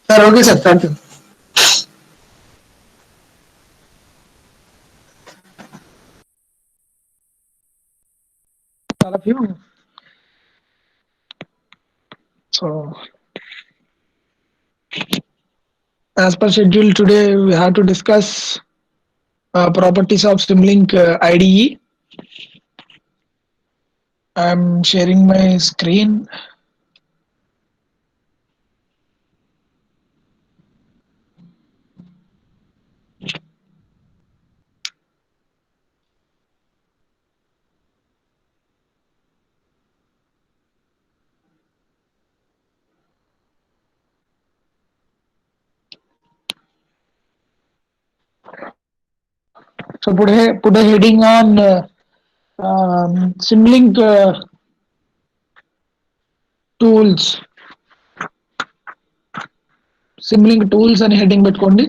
Sir okay sir continue. All of you. So, as per schedule, today we have to discuss properties of Simlink IDE. I'm sharing my screen. So, put a heading on Simlink tools. Simlink tools అని heading పెట్టుకోండి.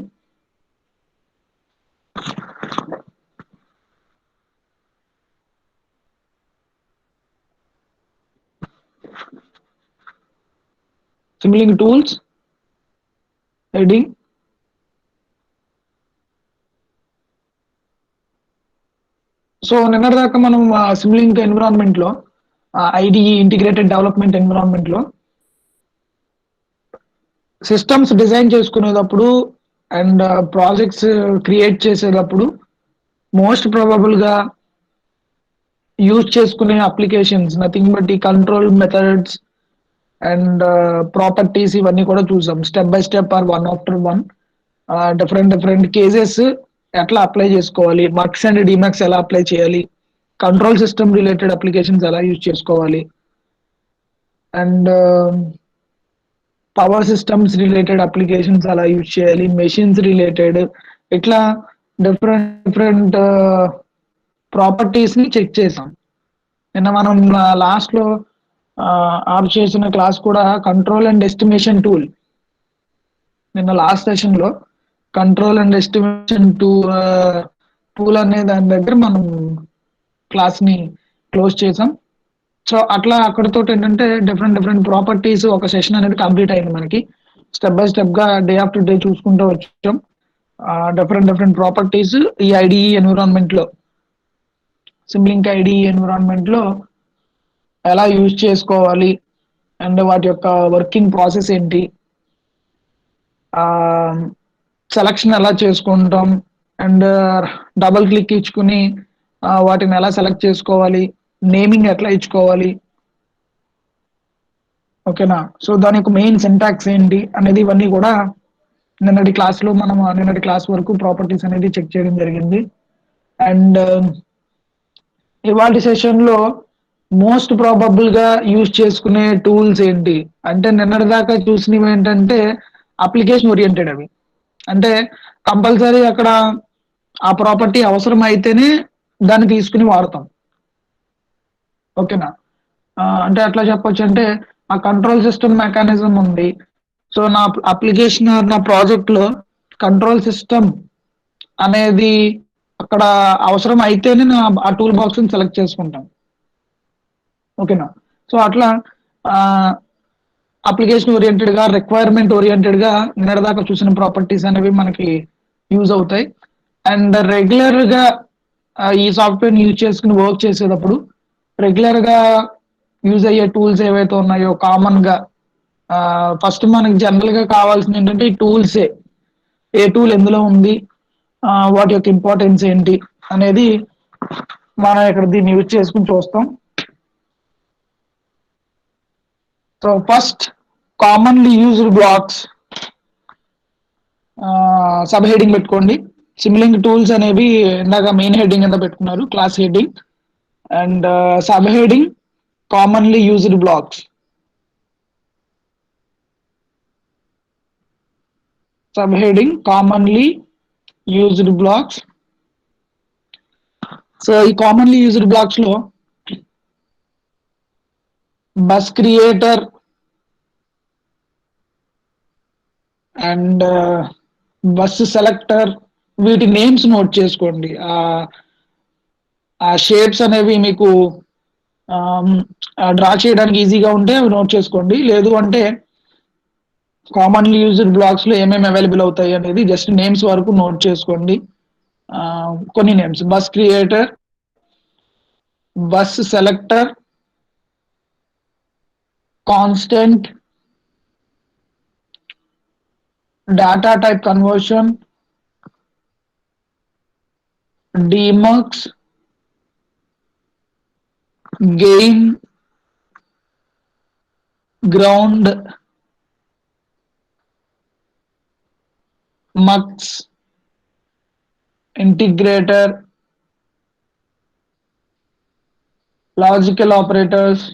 Simlink tools heading. So నిన్నటిదాకా మనం Simulink environment లో IDE integrated development environment లో systems design చేసుకునేటప్పుడు and projects create చేసేటప్పుడు most probable గా use చేసుకునే అప్లికేషన్స్ నథింగ్ బట్ ఈ కంట్రోల్ మెథడ్స్ అండ్ ప్రాపర్టీస్ ఇవన్నీ కూడా చూసాం. Step by step are one after one different different cases ఎట్లా అప్లై చేసుకోవాలి, మక్స్ అండ్ డిమక్స్ ఎలా అప్లై చేయాలి, కంట్రోల్ సిస్టమ్ రిలేటెడ్ అప్లికేషన్స్ ఎలా యూజ్ చేసుకోవాలి, and power systems related applications అలా యూజ్ చేయాలి, మెషిన్స్ రిలేటెడ్ ఇట్లా డిఫరెంట్ డిఫరెంట్ ప్రాపర్టీస్ ని చెక్ చేసాం. నిన్న మనం లాస్ట్ లో ఆప్ చేసిన క్లాస్ కూడా కంట్రోల్ అండ్ ఎస్టిమేషన్ టూల్. నిన్న లాస్ట్ సెషన్ లో కంట్రోల్ అండ్ ఎస్టిమేషన్ టూల్ అనే దాని దగ్గర మనం క్లాస్ ని క్లోజ్ చేసాం. సో అట్లా అక్కడతో ఏంటంటే డిఫరెంట్ డిఫరెంట్ ప్రాపర్టీస్ ఒక సెషన్ అనేది కంప్లీట్ అయింది మనకి. స్టెప్ బై స్టెప్ గా డే ఆఫ్టర్ డే చూసుకుంటూ వచ్చాం. డిఫరెంట్ డిఫరెంట్ ప్రాపర్టీస్ ఈ ఐడిఈ ఎన్విరాన్మెంట్ లో, సిమ్లింక్ ఐడిఈ ఎన్విరాన్మెంట్ లో ఎలా యూజ్ చేసుకోవాలి అండ్ వాటి యొక్క వర్కింగ్ ప్రాసెస్ ఏంటి, సెలక్షన్ ఎలా చేసుకుంటాం అండ్ డబుల్ క్లిక్ ఇచ్చుకుని వాటిని ఎలా సెలెక్ట్ చేసుకోవాలి, నేమింగ్ ఎట్లా ఇచ్చుకోవాలి, ఓకేనా. సో దాని యొక్క మెయిన్ సింటాక్స్ ఏంటి అనేది ఇవన్నీ కూడా నిన్నటి క్లాస్ లో మనం నిన్నటి క్లాస్ వరకు ప్రాపర్టీస్ అనేది చెక్ చేయడం జరిగింది. అండ్ ఇవాళ సెషన్ లో మోస్ట్ ప్రాబబుల్ గా యూజ్ చేసుకునే టూల్స్ ఏంటి అంటే నిన్నటి దాకా చూసినవి ఏంటంటే అప్లికేషన్ ఓరియంటెడ్. అవి అంటే కంపల్సరీ అక్కడ ఆ ప్రాపర్టీ అవసరం అయితేనే దాన్ని తీసుకుని వాడతాం, ఓకేనా. అంటే అట్లా చెప్పొచ్చు అంటే ఆ కంట్రోల్ సిస్టమ్ మెకానిజం ఉంది. సో నా అప్లికేషన్ నా ప్రాజెక్ట్ లో కంట్రోల్ సిస్టమ్ అనేది అక్కడ అవసరం అయితేనే నా ఆ టూల్ బాక్స్ ని సెలెక్ట్ చేసుకుంటాం, ఓకేనా. సో అట్లా అప్లికేషన్ ఓరియంటెడ్ గా, రిక్వైర్మెంట్ ఓరియంటెడ్ గా నిన్నటిదాకా చూసిన ప్రాపర్టీస్ అనేవి మనకి యూజ్ అవుతాయి. అండ్ రెగ్యులర్ గా ఈ సాఫ్ట్వేర్ యూజ్ చేసుకుని వర్క్ చేసేటప్పుడు రెగ్యులర్ గా యూజ్ అయ్యే టూల్స్ ఏవైతే ఉన్నాయో కామన్ గా ఫస్ట్ మనకి జనరల్ గా కావాల్సింది ఏంటంటే ఈ టూల్సే. ఏ టూల్ ఎందులో ఉంది, వాటి యొక్క ఇంపార్టెన్స్ ఏంటి అనేది మనం ఇక్కడ దీన్ని యూజ్ చేసుకుని చూస్తాం. So first commonly used blocks sub heading పెట్టుకోండి. సిమ్లింక్ టూల్స్ అనేవి ఇందాక మెయిన్ హెడ్డింగ్ కింద పెట్టుకున్నారు, class heading. And sub heading commonly used blocks. Sub heading commonly used blocks. So ఈ కామన్లీ యూజ్డ్ బ్లాక్స్ లో bus creator and bus selector వీటి names note చేసుకోండి. ఆ షేప్స్ అనేవి మీకు డ్రా చేయడానికి ఈజీగా ఉంటే అవి నోట్ చేసుకోండి. లేదు అంటే కామన్లీ యూజ్డ్ బ్లాక్స్ లో ఏమేమి అవైలబుల్ అవుతాయి అనేది జస్ట్ నేమ్స్ వరకు నోట్ చేసుకోండి. కొన్ని names: bus creator, bus selector, constant, data type conversion, demux, gain, ground, mux, integrator, logical operators,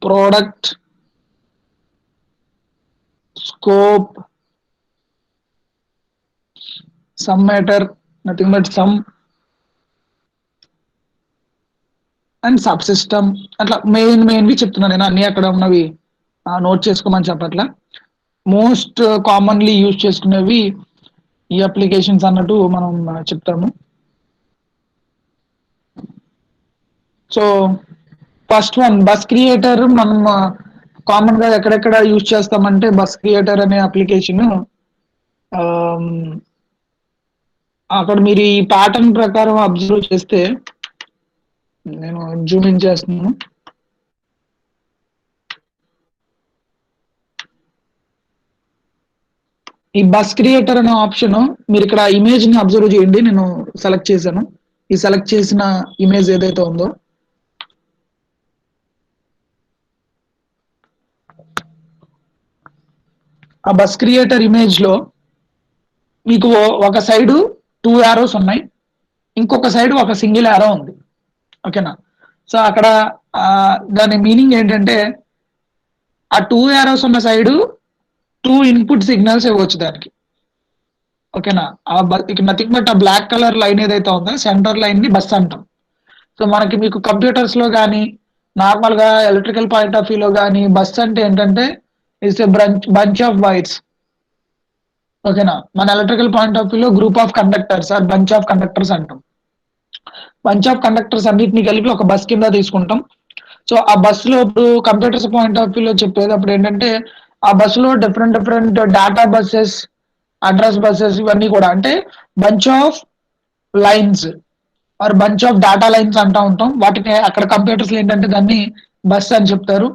product, scope, summator, nothing but sum, and sub system. అట్లా మెయిన్వి చెప్తున్నాను నేను, అన్ని అక్కడ ఉన్నవి నోట్ చేసుకోమని చెప్పట్లా. మోస్ట్ కామన్లీ యూజ్ చేసుకునేవి ఈ అప్లికేషన్స్ అన్నట్టు మనం చెప్తాము. So first one bus creator. మనం కామన్ గా ఎక్కడెక్కడ యూజ్ చేస్తామంటే బస్ క్రియేటర్ అనే అప్లికేషన్ అక్కడ మీరు ఈ ప్యాటర్న్ ప్రకారం అబ్జర్వ్ చేస్తే, నేను జూమ్ ఇన్ చేస్తున్నాను. ఈ బస్ క్రియేటర్ అనే ఆప్షన్ మీరు ఇక్కడ ఇమేజ్ ని అబ్జర్వ్ చేయండి. నేను సెలెక్ట్ చేశాను. ఈ సెలెక్ట్ చేసిన ఇమేజ్ ఏదైతే ఉందో, ఆ బస్ క్రియేటర్ ఇమేజ్ లో మీకు ఒక సైడ్ 2 యారోస్ ఉన్నాయి, ఇంకొక సైడ్ ఒక సింగిల్ యారో ఉంది. ఓకేనా? సో అక్కడ దాని మీనింగ్ ఏంటంటే, ఆ 2 యారోస్ ఉన్న సైడ్ 2 ఇన్పుట్ సిగ్నల్స్ ఇవ్వచ్చు దానికి. ఓకేనా? ఇక నథింగ్ బట్ ఆ బ్లాక్ కలర్ లైన్ ఏదైతే ఉందో సెంటర్ లైన్ ని బస్ అంటాం. సో మనకి మీకు కంప్యూటర్స్ లో కానీ నార్మల్ గా ఎలక్ట్రికల్ పాయింట్ ఆఫ్ వ్యూ లో కానీ బస్ అంటే ఏంటంటే it's a bunch of wires. ఓకేనా? మన ఎలక్ట్రికల్ పాయింట్ ఆఫ్ వ్యూ లో group of conductors or bunch of conductors అంటాం. బంచ్ ఆఫ్ కండక్టర్స్ అన్నిటిని కలిపి ఒక బస్ కింద తీసుకుంటాం. సో ఆ బస్ లో ఇప్పుడు కంప్యూటర్స్ పాయింట్ ఆఫ్ వ్యూ లో చెప్పేటప్పుడు ఏంటంటే, ఆ బస్ లో different different data buses, address buses, ఇవన్నీ కూడా అంటే bunch of lines or bunch of data lines అంటూ ఉంటాం. వాటిని అక్కడ కంప్యూటర్స్ ఏంటంటే దాన్ని బస్ అని చెప్తారు.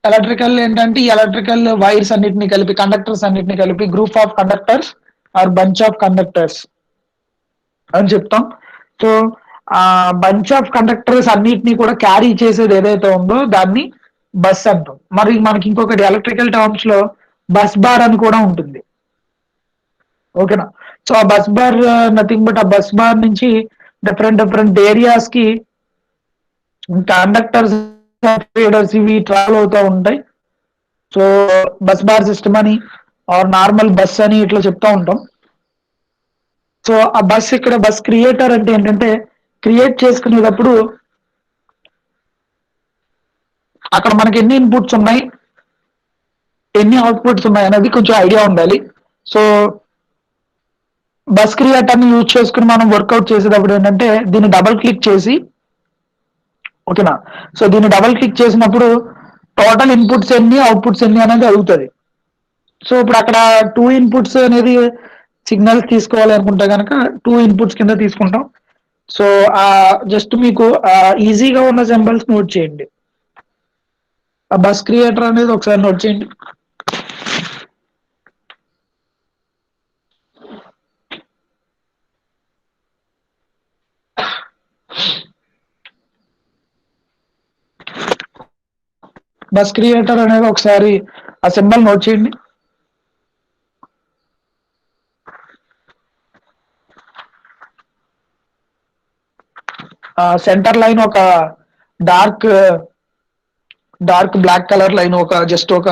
ఎలక్ట్రికల్ ఏంటంటే ఈ ఎలక్ట్రికల్ వైర్స్ అన్నిటిని కలిపి, కండక్టర్స్ అన్నిటిని కలిపి group of conductors or bunch of conductors అని చెప్తాం. సో ఆ బంచ్ ఆఫ్ కండక్టర్స్ అన్నిటిని కూడా క్యారీ చేసేది ఏదైతే ఉందో దాన్ని బస్ అంటాం. మరి మనకి ఇంకొకటి ఎలక్ట్రికల్ టర్మ్స్ లో బస్ బార్ అని కూడా ఉంటుంది. ఓకేనా? సో ఆ బస్ బార్ నథింగ్ బట్ ఆ బస్ బార్ నుంచి డిఫరెంట్ డిఫరెంట్ ఏరియాస్ కి కండక్టర్స్ ఫీడర్స్ ఇవి ట్రావెల్ అవుతూ ఉంటాయి. సో బస్ బార్ సిస్టమ్ అని ఆర్ నార్మల్ బస్ అని ఇట్లా చెప్తా ఉంటాం. సో ఆ బస్ ఇక్కడ బస్ క్రియేటర్ అంటే ఏంటంటే, క్రియేట్ చేసుకునేటప్పుడు అక్కడ మనకి ఎన్ని ఇన్పుట్స్ ఉన్నాయి, ఎన్ని అవుట్పుట్స్ ఉన్నాయి అనేది కొంచెం ఐడియా ఉండాలి. సో బస్ క్రియేటర్ని యూజ్ చేసుకుని మనం వర్కౌట్ చేసేటప్పుడు ఏంటంటే, దీన్ని డబల్ క్లిక్ చేసి, ఓకేనా, సో దీన్ని డబల్ క్లిక్ చేసినప్పుడు టోటల్ ఇన్పుట్స్ ఎన్ని, అవుట్పుట్స్ ఎన్ని అనేది అడుగుతుంది. సో ఇప్పుడు అక్కడ 2 ఇన్పుట్స్ అనేది సిగ్నల్స్ తీసుకోవాలి అనుకుంటే కనుక 2 ఇన్పుట్స్ కింద తీసుకుంటాం. సో జస్ట్ మీకు ఈజీగా ఉన్న సింబల్స్ నోట్ చేయండి. ఆ బస్ క్రియేటర్ అనేది ఒకసారి నోట్ చేయండి. బస్ క్రియేటర్ అనేది ఒకసారి ఆ సింబల్ నోట్ చేయండి. సెంటర్ లైన్ ఒక dark dark black colour line, ఒక జస్ట్ ఒక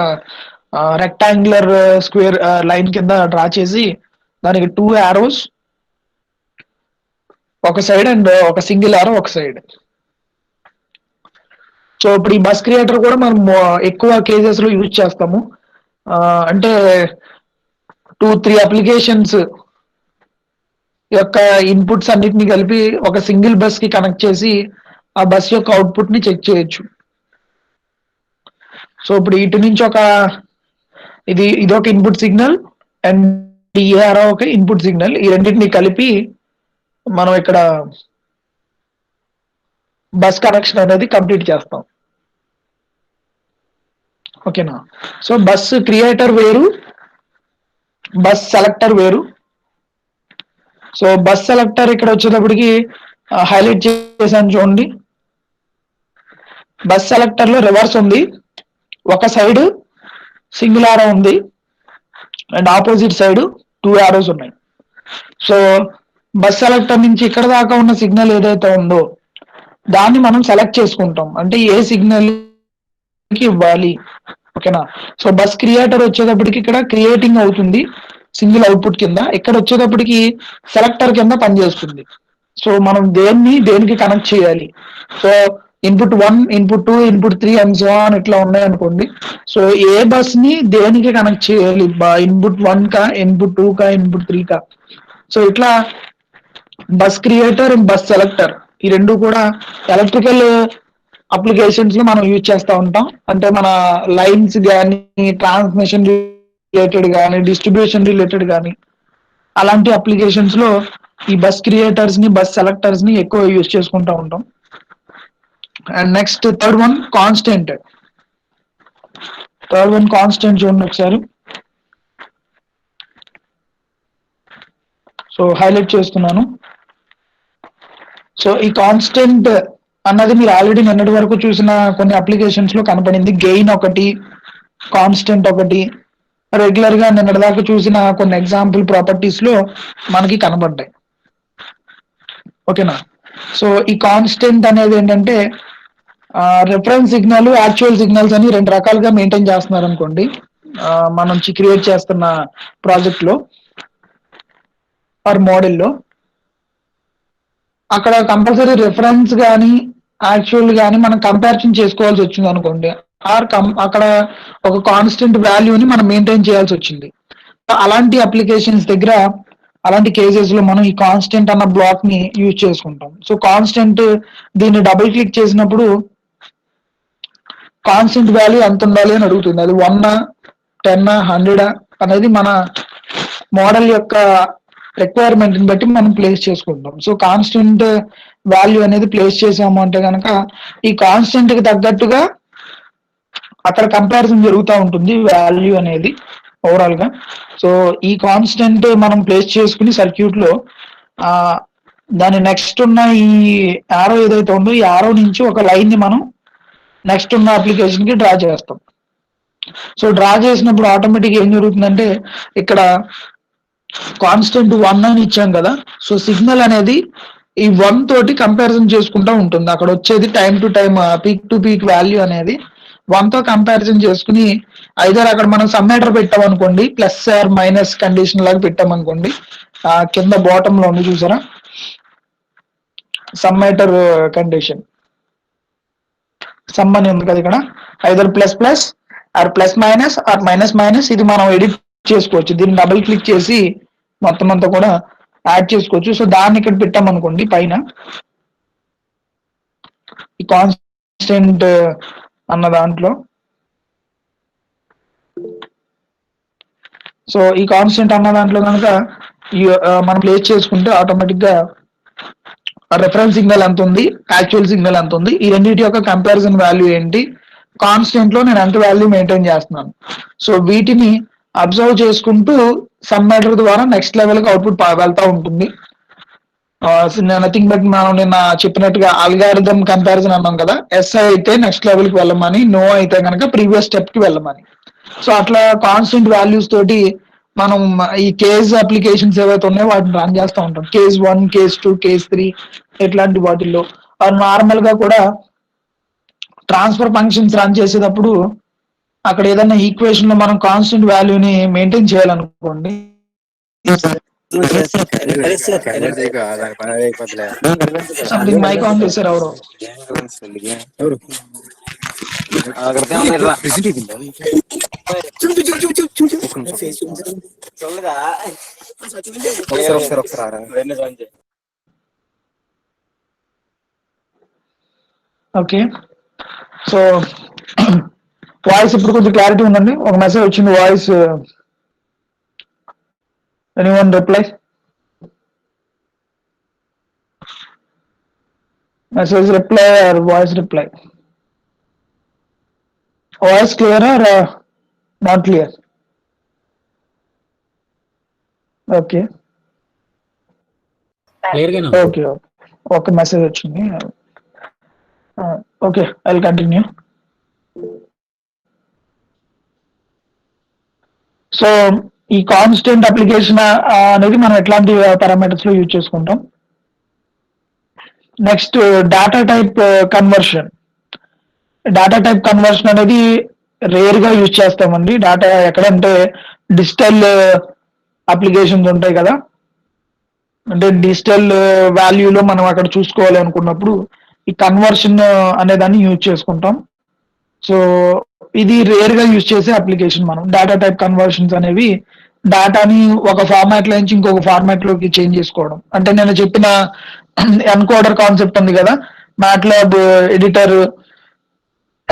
రెక్టాంగులర్ స్క్వేర్ లైన్ కింద డ్రా చేసి దానికి 2 యారోస్ ఒక సైడ్ అండ్ ఒక సింగిల్ యారో ఒక సైడ్. సో ఇప్పుడు ఈ బస్ క్రియేటర్ కూడా మనం ఎక్కువ కేసెస్ లో యూజ్ చేస్తాము. అంటే 2-3 అప్లికేషన్స్ యొక్క ఇన్పుట్స్ అన్నిటిని కలిపి ఒక సింగిల్ బస్ కి కనెక్ట్ చేసి ఆ బస్ యొక్క అవుట్పుట్ ని చెక్ చేయొచ్చు. సో ఇప్పుడు ఇటు నుంచి ఇది ఒక ఇన్పుట్ సిగ్నల్ అండ్ ఈ ఆరో ఒక ఇన్పుట్ సిగ్నల్. ఈ రెండింటిని కలిపి మనం ఇక్కడ బస్ కనెక్షన్ అనేది కంప్లీట్ చేస్తాం. ఓకేనా? సో బస్ క్రియేటర్ వేరు, బస్ సెలెక్టర్ వేరు. సో బస్ సెలెక్టర్ ఇక్కడ వచ్చేటప్పటికి హైలైట్ చేశాను చూడండి. బస్ సెలెక్టర్ లో రివర్స్ ఉంది, ఒక సైడ్ సింగిల్ ఆరో ఉంది అండ్ ఆపోజిట్ సైడ్ 2 ఆరోస్ ఉన్నాయి. సో బస్ సెలెక్టర్ నుంచి ఇక్కడ దాకా ఉన్న సిగ్నల్ ఏదైతే ఉందో దాన్ని మనం సెలెక్ట్ చేసుకుంటాం, అంటే ఏ సిగ్నల్ కి ఇవ్వాలి. ఓకేనా? సో బస్ క్రియేటర్ వచ్చేటప్పటికి ఇక్కడ క్రియేటింగ్ అవుతుంది సింగిల్ అవుట్పుట్ కింద, ఇక్కడ వచ్చేటప్పటికి సెలెక్టర్ కింద పనిచేస్తుంది. సో మనం దేనికి కనెక్ట్ చేయాలి. So input 1, input 2, input 3 and so on ఇట్లా ఉన్నాయి అనుకోండి. సో ఏ బస్ ని దేనికి కనెక్ట్ చేయాలి, ఇన్పుట్ 1 కా, ఇన్పుట్ 2 కా, ఇన్పుట్ 3 కా. సో ఇట్లా bus creator and bus selector ఈ రెండు కూడా ఎలక్ట్రికల్ అప్లికేషన్స్ లో మనం యూజ్ చేస్తూ ఉంటాం. అంటే మన లైన్స్ కానీ, ట్రాన్స్మిషన్ రిలేటెడ్ కానీ, డిస్ట్రిబ్యూషన్ రిలేటెడ్ కానీ, అలాంటి అప్లికేషన్స్ లో ఈ బస్ క్రియేటర్స్ ని, బస్ సెలెక్టర్స్ ని ఎక్కువ యూజ్ చేసుకుంటూ ఉంటాం. And next third one constant. చూడండి ఒకసారి. సో హైలైట్ చేస్తున్నాను. సో ఈ కాన్స్టెంట్ అన్నది మీరు ఆల్రెడీ నిన్నటి వరకు చూసిన కొన్ని అప్లికేషన్స్ లో కనపడింది. గెయిన్ ఒకటి, కాన్స్టెంట్ ఒకటి, రెగ్యులర్ గా నిన్నటి దాకా చూసిన కొన్ని ఎగ్జాంపుల్ ప్రాపర్టీస్ లో మనకి కనబడ్డాయి. ఓకేనా? సో ఈ కాన్స్టెంట్ అనేది ఏంటంటే రిఫరెన్స్ సిగ్నల్, యాక్చువల్ సిగ్నల్స్ అని రెండు రకాలుగా మెయింటైన్ చేస్తున్నారు అనుకోండి మనం క్రియేట్ చేస్తున్న ప్రాజెక్ట్ లో ఆర్ మోడల్లో. అక్కడ కంపల్సరీ రిఫరెన్స్ కానీ, యాక్చువల్ కానీ మనం కంపారిజన్ చేసుకోవాల్సి వచ్చింది అనుకోండి, అక్కడ ఒక కాన్స్టెంట్ వాల్యూని మనం మెయింటైన్ చేయాల్సి వచ్చింది. అలాంటి అప్లికేషన్స్ దగ్గర, అలాంటి కేసెస్ లో మనం ఈ కాన్స్టెంట్ అన్న బ్లాక్ ని యూజ్ చేసుకుంటాం. సో కాన్స్టెంట్ దీన్ని డబుల్ క్లిక్ చేసినప్పుడు కాన్స్టెంట్ వాల్యూ ఎంత ఉండాలి అని అడుగుతుంది. అది 1, 10, 100 అనేది మన మోడల్ యొక్క రిక్వైర్మెంట్ ని బట్టి మనం ప్లేస్ చేసుకుంటాం. సో కాన్స్టెంట్ వాల్యూ అనేది ప్లేస్ చేసాము అంటే కనుక ఈ కాన్స్టెంట్ కి తగ్గట్టుగా అక్కడ కంపారిజన్ జరుగుతూ ఉంటుంది వాల్యూ అనేది ఓవరాల్ గా. సో ఈ కాన్స్టెంట్ మనం ప్లేస్ చేసుకుని సర్క్యూట్ లో దాని నెక్స్ట్ ఉన్న ఈ ఆరో ఏదైతే ఉందో ఈ ఆరో నుంచి ఒక లైన్ ని మనం నెక్స్ట్ ఉన్న అప్లికేషన్ కి డ్రా చేస్తాం. సో డ్రా చేసినప్పుడు ఆటోమేటిక్ ఏం జరుగుతుందంటే ఇక్కడ కాన్స్టెంట్ 1 అని ఇచ్చాం కదా. సో సిగ్నల్ అనేది ఈ 1 తోటి కంపారిజన్ చేసుకుంటూ ఉంటుంది. అక్కడ వచ్చేది time to time, peak to peak value అనేది 1 తో కంపారిజన్ చేసుకుని ఐదర్ అక్కడ మనం సమ్మేటర్ పెట్టాం అనుకోండి, ప్లస్ ఆర్ మైనస్ కండిషన్ లాగా పెట్టాం అనుకోండి, కింద బాటమ్ లో ఉంది చూసారా సమ్మేటర్ కండిషన్, సమ్ అని ఉంది కదా ఇక్కడ, either plus plus or plus minus or minus minus. ఇది మనం ఎడిట్ చేసుకోవచ్చు. దీన్ని డబుల్ క్లిక్ చేసి మొత్తం అంతా కూడా యాడ్ చేసుకోవచ్చు. సో దాన్ని ఇక్కడ పెట్టాం అనుకోండి పైన ఈ కాన్స్టెంట్ అన్న దాంట్లో. సో ఈ కాన్స్టెంట్ అన్న దాంట్లో కనుక మనం ప్లేస్ చేసుకుంటే ఆటోమేటిక్ గా రెఫరెన్స్ సిగ్నల్ ఎంత ఉంది, యాక్చువల్ సిగ్నల్ ఎంత ఉంది, ఈ రెండింటి యొక్క కంపారిజన్ వాల్యూ ఏంటి, కాన్స్టెంట్ లో నేను ఎంత వాల్యూ మెయింటైన్ చేస్తున్నాను. సో వీటిని అబ్జర్వ్ చేసుకుంటూ సమ్మేటర్ ద్వారా నెక్స్ట్ లెవెల్ కి అవుట్పుట్ వెళ్తా ఉంటుంది. నథింగ్ బట్ మనం నిన్న చెప్పినట్టుగా అల్గారిథం కంపారిజన్ అన్నాం కదా, ఎస్ అయితే నెక్స్ట్ లెవెల్ కి వెళ్ళమని, నో అయితే కనుక ప్రీవియస్ స్టెప్ కి వెళ్ళమని. సో అట్లా కాన్స్టెంట్ వాల్యూస్ తోటి మనం ఈ కేస్ అప్లికేషన్స్ ఏవైతే ఉన్నాయో వాటిని రన్ చేస్తూ ఉంటాం. కేస్ 1, కేస్ 2, కేస్ 3 ఇట్లాంటి వాటిల్లో. నార్మల్ గా కూడా ట్రాన్స్ఫర్ ఫంక్షన్స్ రన్ చేసేటప్పుడు అక్కడ ఏదైనా ఈక్వేషన్ లో మనం కాన్స్టెంట్ వాల్యూని మెయింటైన్ చేయాలనుకోండి, సంథింగ్ మైక్ ఆన్ చేశారు ఎవరు. ఓకే. సో వాయిస్ ఇప్పుడు కొంచెం క్లారిటీ ఉందండి. ఒక మెసేజ్ వచ్చింది voice. Anyone reply? Message reply or voice reply? Voice clear or not clear? Okay క్లియర్గానే ఓకే ఓకే ఒక మెసేజ్ వచ్చింది. Okay, I will continue. So ఈ కాన్స్టెంట్ అప్లికేషన్ అనేది మనం ఎట్లాంటి పారామీటర్స్ లో యూజ్ చేసుకుంటాం. Next data type conversion. Data type conversion అనేది రేర్ గా యూజ్ చేస్తామండి. డేటా ఎక్కడంటే డిజిటల్ అప్లికేషన్స్ ఉంటాయి కదా, అంటే డిజిటల్ వాల్యూలో మనం అక్కడ చూసుకోవాలి అనుకున్నప్పుడు ఈ కన్వర్షన్ అనే దాన్ని యూజ్ చేసుకుంటాం. సో ఇది రేర్ గా యూజ్ చేసే అప్లికేషన్. మనం డేటా టైప్ కన్వర్షన్స్ అనేవి డేటాని ఒక ఫార్మాట్ లో నుంచి ఇంకొక ఫార్మాట్ లోకి చేంజ్ చేసుకోవడం. అంటే నేను చెప్పిన ఎన్కోడర్ కాన్సెప్ట్ ఉంది కదా, మ్యాట్లాబ్ ఎడిటర్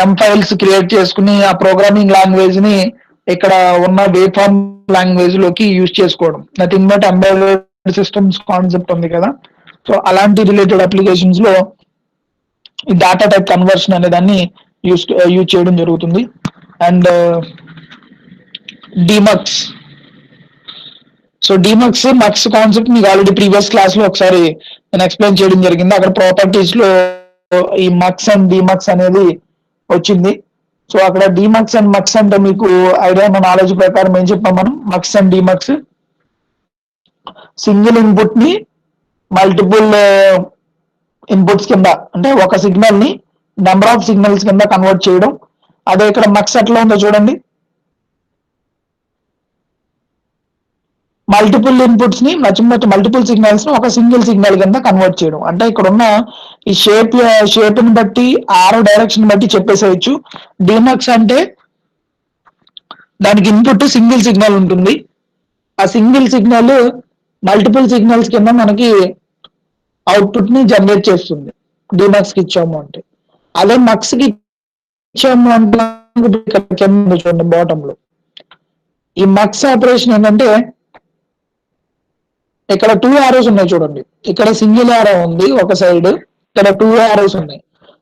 ఎం ఫైల్స్ క్రియేట్ చేసుకుని ఆ ప్రోగ్రామింగ్ లాంగ్వేజ్ ని ఇక్కడ ఉన్న వేవ్ ఫార్మ్ లాంగ్వేజ్ లోకి యూజ్ చేసుకోవడం. Nothing but embedded systems concept ఉంది కదా, సో అలాంటి రిలేటెడ్ అప్లికేషన్స్ లో ఈ డేటా టైప్ కన్వర్షన్ అనే దాన్ని యూజ్ చేయడం జరుగుతుంది. అండ్ డిమక్స్. సో డిమక్స్ మక్స్ కాన్సెప్ట్ మీకు ఆల్రెడీ ప్రీవియస్ క్లాస్ లో ఒకసారి నేను ఎక్స్ప్లెయిన్ చేయడం జరిగింది. అక్కడ ప్రాపర్టీస్ లో ఈ మక్స్ అండ్ డిమక్స్ అనేది వచ్చింది. సో అక్కడ డిమక్స్ అండ్ మక్స్ అంటే మీకు ఐడియా ఉన్న నాలెడ్జ్ ప్రకారం ఏం చెప్పాం మనం? మక్స్ అండ్ డిమక్స్ సింగిల్ ఇన్పుట్ ని మల్టిపుల్ ఇన్పుట్స్ కింద, అంటే ఒక సిగ్నల్ ని నెంబర్ ఆఫ్ సిగ్నల్స్ కింద కన్వర్ట్ చేయడం. అదే ఇక్కడ మక్స్ ఎట్లా ఉందో చూడండి, మల్టిపుల్ ఇన్పుట్స్ ని మల్టిపుల్ సిగ్నల్స్ ని ఒక సింగిల్ సిగ్నల్ కింద కన్వర్ట్ చేయడం. అంటే ఇక్కడ ఉన్న ఈ షేప్ ని బట్టి ఆరో డైరెక్షన్ బట్టి చెప్పేసేయచ్చు. డిమక్స్ అంటే దానికి ఇన్పుట్ సింగిల్ సిగ్నల్ ఉంటుంది, ఆ సింగిల్ సిగ్నల్ మల్టిపుల్ సిగ్నల్స్ కింద మనకి అవుట్పుట్ ని జనరేట్ చేస్తుంది. డిమక్స్ కి ఇచ్చాము అంటే. అదే మక్స్ కి ఇచ్చాము అంటే చూడండి బాటమ్ లో ఈ మక్స్ ఆపరేషన్ ఏంటంటే ఇక్కడ 2 ఆరోస్ ఉన్నాయి చూడండి. ఇక్కడ సింగిల్ ఆరో ఉంది ఒక సైడ్, ఇక్కడ 2 ఆరోస్ ఉన్నాయి.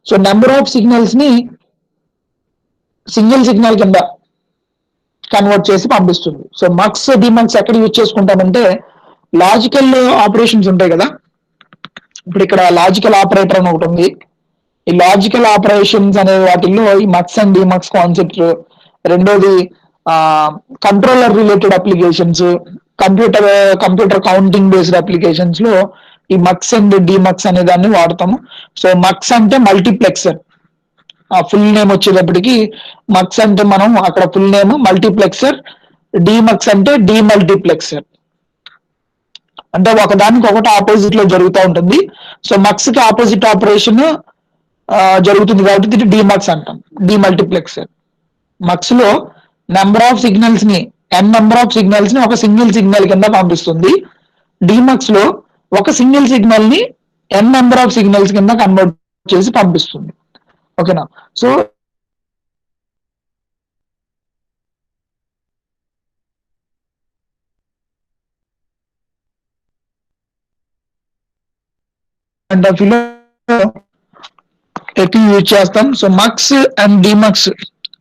సో నెంబర్ ఆఫ్ సిగ్నల్స్ ని సింగిల్ సిగ్నల్ కింద కన్వర్ట్ చేసి పంపిస్తుంది. సో మక్స్ డిమక్స్ ఎక్కడ యూజ్ చేసుకుంటామంటే లాజికల్ ఆపరేషన్స్ ఉంటాయి కదా, ఇప్పుడు ఇక్కడ లాజికల్ ఆపరేటర్ అని ఒకటి ఉంది. ఈ లాజికల్ ఆపరేషన్స్ అనే వాటిల్లో ఈ మక్స్ అండ్ డిమక్స్ కాన్సెప్ట్. రెండోది controller related applications, computer counting based applications లో ఈ మక్స్ అండ్ డిమక్స్ అనే దాన్ని వాడతాము. సో మక్స్ అంటే మల్టీప్లెక్సర్. ఆ ఫుల్ నేమ్ వచ్చేటప్పటికి మక్స్ అంటే మనం అక్కడ ఫుల్ నేమ్ మల్టీప్లెక్సర్, డిమక్స్ అంటే డిమల్టీప్లెక్సర్. అంటే ఒకదానికి ఒకటి ఆపోజిట్ లో జరుగుతూ ఉంటుంది. సో మక్స్ కి ఆపోజిట్ ఆపరేషన్ జరుగుతుంది కాబట్టి ఇది డిమక్స్ అంటాం, డిమల్టీప్లెక్సర్. మక్స్ లో నెంబర్ ఆఫ్ సిగ్నల్స్ ని నెంబర్ ఆఫ్ సిగ్నల్స్ ని ఒక సింగిల్ సిగ్నల్ కింద పంపిస్తుంది. డిమక్స్ లో ఒక సింగిల్ సిగ్నల్ ని నెంబర్ ఆఫ్ సిగ్నల్స్ కింద కన్వర్ట్ చేసి పంపిస్తుంది. ఓకేనా? సో అండ్ ఫిలో ఎక్కువ యూజ్ చేస్తాం. సో మక్స్ అండ్ డిమక్స్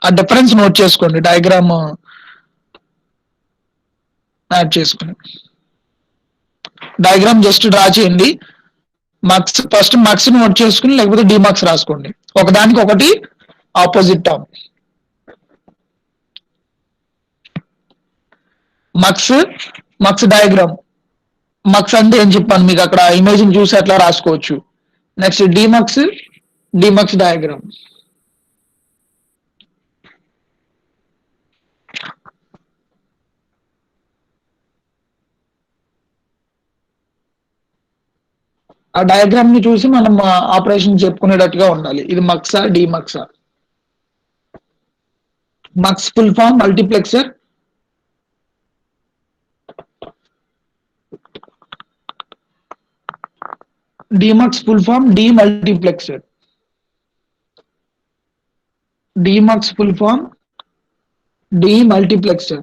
ఆ డిఫరెన్స్ నోట్ చేసుకోండి, డయాగ్రామ్ యాడ్ చేసుకుని డయాగ్రామ్ జస్ట్ డ్రా చేయండి. మక్స్ ఫస్ట్ మక్స్ నోట్ చేసుకుని లేకపోతే డిమక్స్ రాసుకోండి, ఒకదానికి ఒకటి opposite term. Mux diagram. Mux అంటే ఏం చెప్పాను మీకు, అక్కడ ఇమేజ్ చూసి అట్లా రాసుకోవచ్చు. Next demux diagram. ఆ డయాగ్రామ్ ని చూసి మనం ఆపరేషన్ చెప్పుకునేటట్టుగా ఉండాలి. ఇది మక్సా డిమక్సా. Mux full form multiplexer, demux full form demultiplexer. DMUX full form demultiplexer.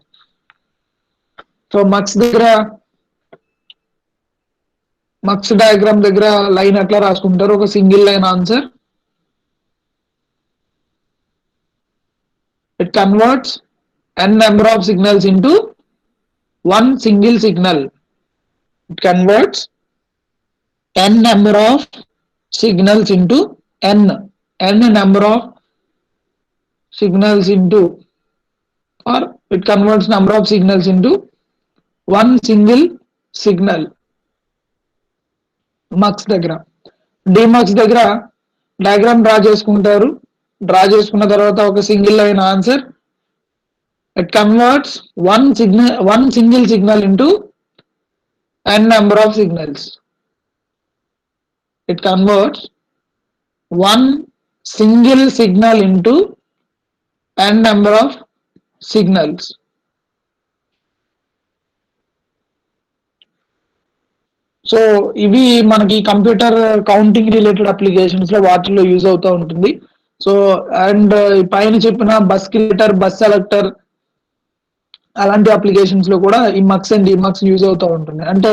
So mux diagram దగ్గర లైన్ ఎట్లా రాసుకుంటారు? ఒక single line answer. It converts n number of signals into one single signal. It converts n number of signals into n number of signals into, or it converts number of signals into one single signal. Mux దగ్గర. Demux దగ్గర diagram draw చేసుకుంటారు. Draw చేసుకున్న తర్వాత ఒక single line answer. It converts one single signal into n number of signals. It converts one single signal into n number of signals. So ఇవి మనకి computer counting related applications లో వాటిల్లో use అవుతూ ఉంటుంది. సో అండ్ పైన చెప్పిన bus creator, bus selector అలాంటి applications లో కూడా ఈ మక్స్ అండ్ డిమక్స్ యూజ్ అవుతూ ఉంటుంది. అంటే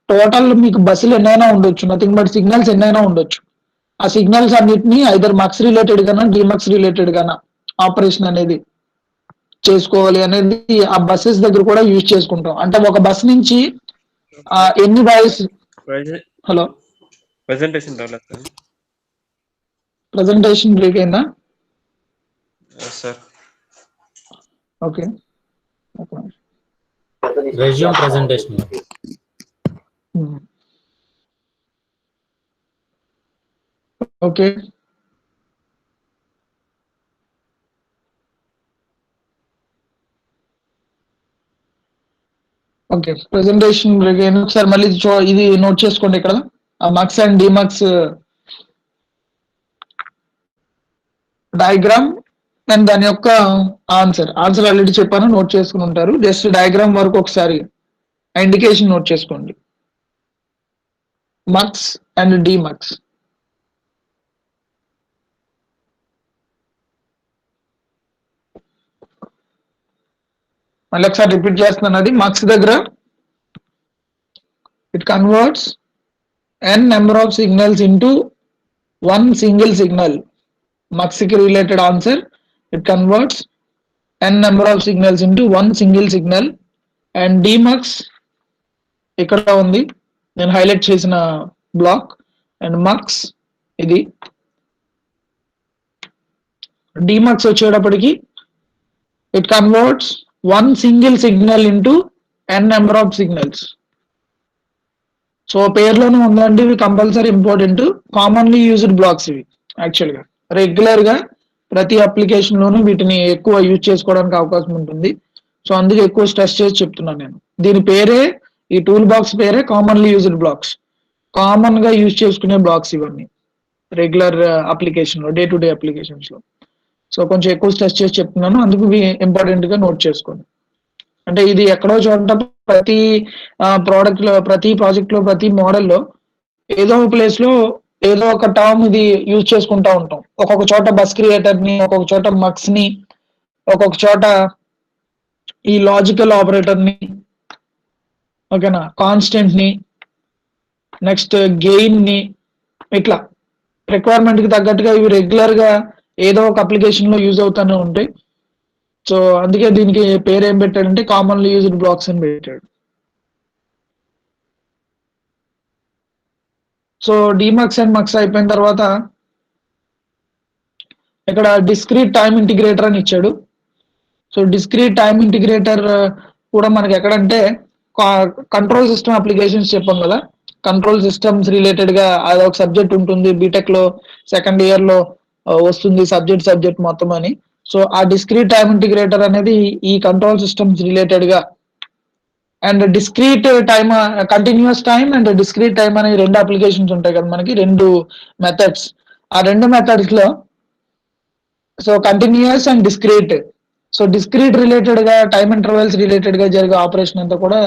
టోటల్ మీకు బస్సులు ఎన్నైనా ఉండొచ్చు, నథింగ్ బట్ సిగ్నల్స్ ఎన్నైనా ఉండొచ్చు. ఆ సిగ్నల్స్ అన్నిటిని ఐదర్ మక్స్ రిలేటెడ్ గానా డిమక్స్ రిలేటెడ్ గానా ఆపరేషన్ అనేది చేసుకోవాలి అనేది ఆ బస్సెస్ దగ్గర కూడా యూజ్ చేసుకుంటాం. అంటే ఒక బస్ నుంచి ఎన్ని వాయిస్. హలో, ప్రెజెంటేషన్ బ్రేక్ అయిందా? Okay, resume presentation. Okay, okay, presentation break అయింది. ఒకసారి మళ్ళీ ఇది నోట్ చేసుకోండి. ఇక్కడ మక్స్ అండ్ డిమక్స్ డయాగ్రామ్ అండ్ దాని యొక్క ఆన్సర్ ఆల్రెడీ చెప్పాను, నోట్ చేసుకుని ఉంటారు. జస్ట్ డయాగ్రామ్ వరకు ఒకసారి ఇండికేషన్ నోట్ చేసుకోండి. Mux and demux. మళ్ళీ ఒకసారి రిపీట్ చేస్తున్నాను. అది మక్స్ దగ్గర it converts n number of signals into one single signal. Mux కి related answer, it converts n number of signals into one single signal. And demux ఇక్కడ ఉంది, నేను హైలైట్ చేసిన బ్లాక్. అండ్ మక్స్ ఇది. Demux వచ్చేటప్పటికి it converts one single signal into n number of signals. So పేర్లోనే ఉందండి, ఇవి compulsory important, commonly used blocks ఇవి. యాక్చువల్గా రెగ్యులర్ గా ప్రతి అప్లికేషన్ లోనూ వీటిని ఎక్కువ యూజ్ చేసుకోవడానికి అవకాశం ఉంటుంది. సో అందుకే ఎక్కువ స్ట్రెస్ చేసి చెప్తున్నాను నేను. దీని పేరే, ఈ టూల్ బాక్స్ పేరే కామన్లీ యూజ్డ్ బ్లాక్స్. కామన్ గా యూజ్ చేసుకునే బ్లాక్స్ ఇవన్నీ రెగ్యులర్ అప్లికేషన్ లో, డే టు డే అప్లికేషన్స్ లో. సో కొంచెం ఎక్కువ స్ట్రెస్ చేసి చెప్తున్నాను, అందుకు ఇంపార్టెంట్ గా నోట్ చేసుకోండి. అంటే ఇది ఎక్కడో చోట ప్రతి ప్రోడక్ట్ లో, ప్రతి ప్రాజెక్ట్ లో, ప్రతి మోడల్లో ఏదో ఒక ప్లేస్ లో ఏదో ఒక టర్మ్ ఇది యూజ్ చేసుకుంటా ఉంటాం. ఒక్కొక్క చోట బస్ క్రియేటర్ ని, ఒక్కొక్క చోట మక్స్ ని, ఒక్కొక్క చోట ఈ లాజికల్ ఆపరేటర్ ని, ఓకేనా, కాన్స్టెంట్ ని, నెక్స్ట్ గెయిన్ ని, ఇట్లా రిక్వైర్మెంట్ కి తగ్గట్టుగా ఇవి రెగ్యులర్ గా ఏదో ఒక అప్లికేషన్ లో యూజ్ అవుతూనే ఉంటాయి. సో అందుకే దీనికి పేరు ఏం పెట్టాడంటే కామన్లీ యూజ్డ్ బ్లాక్స్ అని పెట్టాడు. సో డిమక్స్ అండ్ మక్స్ అయిపోయిన తర్వాత ఇక్కడ డిస్క్రీట్ టైమ్ ఇంటిగ్రేటర్ అని ఇచ్చాడు. సో డిస్క్రీట్ టైమ్ ఇంటిగ్రేటర్ కూడా మనకి ఎక్కడంటే కంట్రోల్ సిస్టమ్ అప్లికేషన్స్ చెప్పాం కదా, కంట్రోల్ సిస్టమ్స్ రిలేటెడ్ గా అదొక సబ్జెక్ట్ ఉంటుంది బీటెక్ లో, సెకండ్ ఇయర్ లో వస్తుంది సబ్జెక్ట్ మొత్తం అని. సో ఆ డిస్క్రీట్ టైమ్ ఇంటిగ్రేటర్ అనేది ఈ కంట్రోల్ సిస్టమ్స్ రిలేటెడ్ గా, and discrete time, continuous time and discrete time అనే రెండు అప్లికేషన్స్ ఉంటాయి కదా మనకి, రెండు మెథడ్స్. ఆ రెండు మెథడ్స్ లో so continuous and discrete, so discrete related గా, టైమ్ ఇంటర్వెల్స్ రిలేటెడ్ గా జరిగే ఆపరేషన్ అంతా కూడా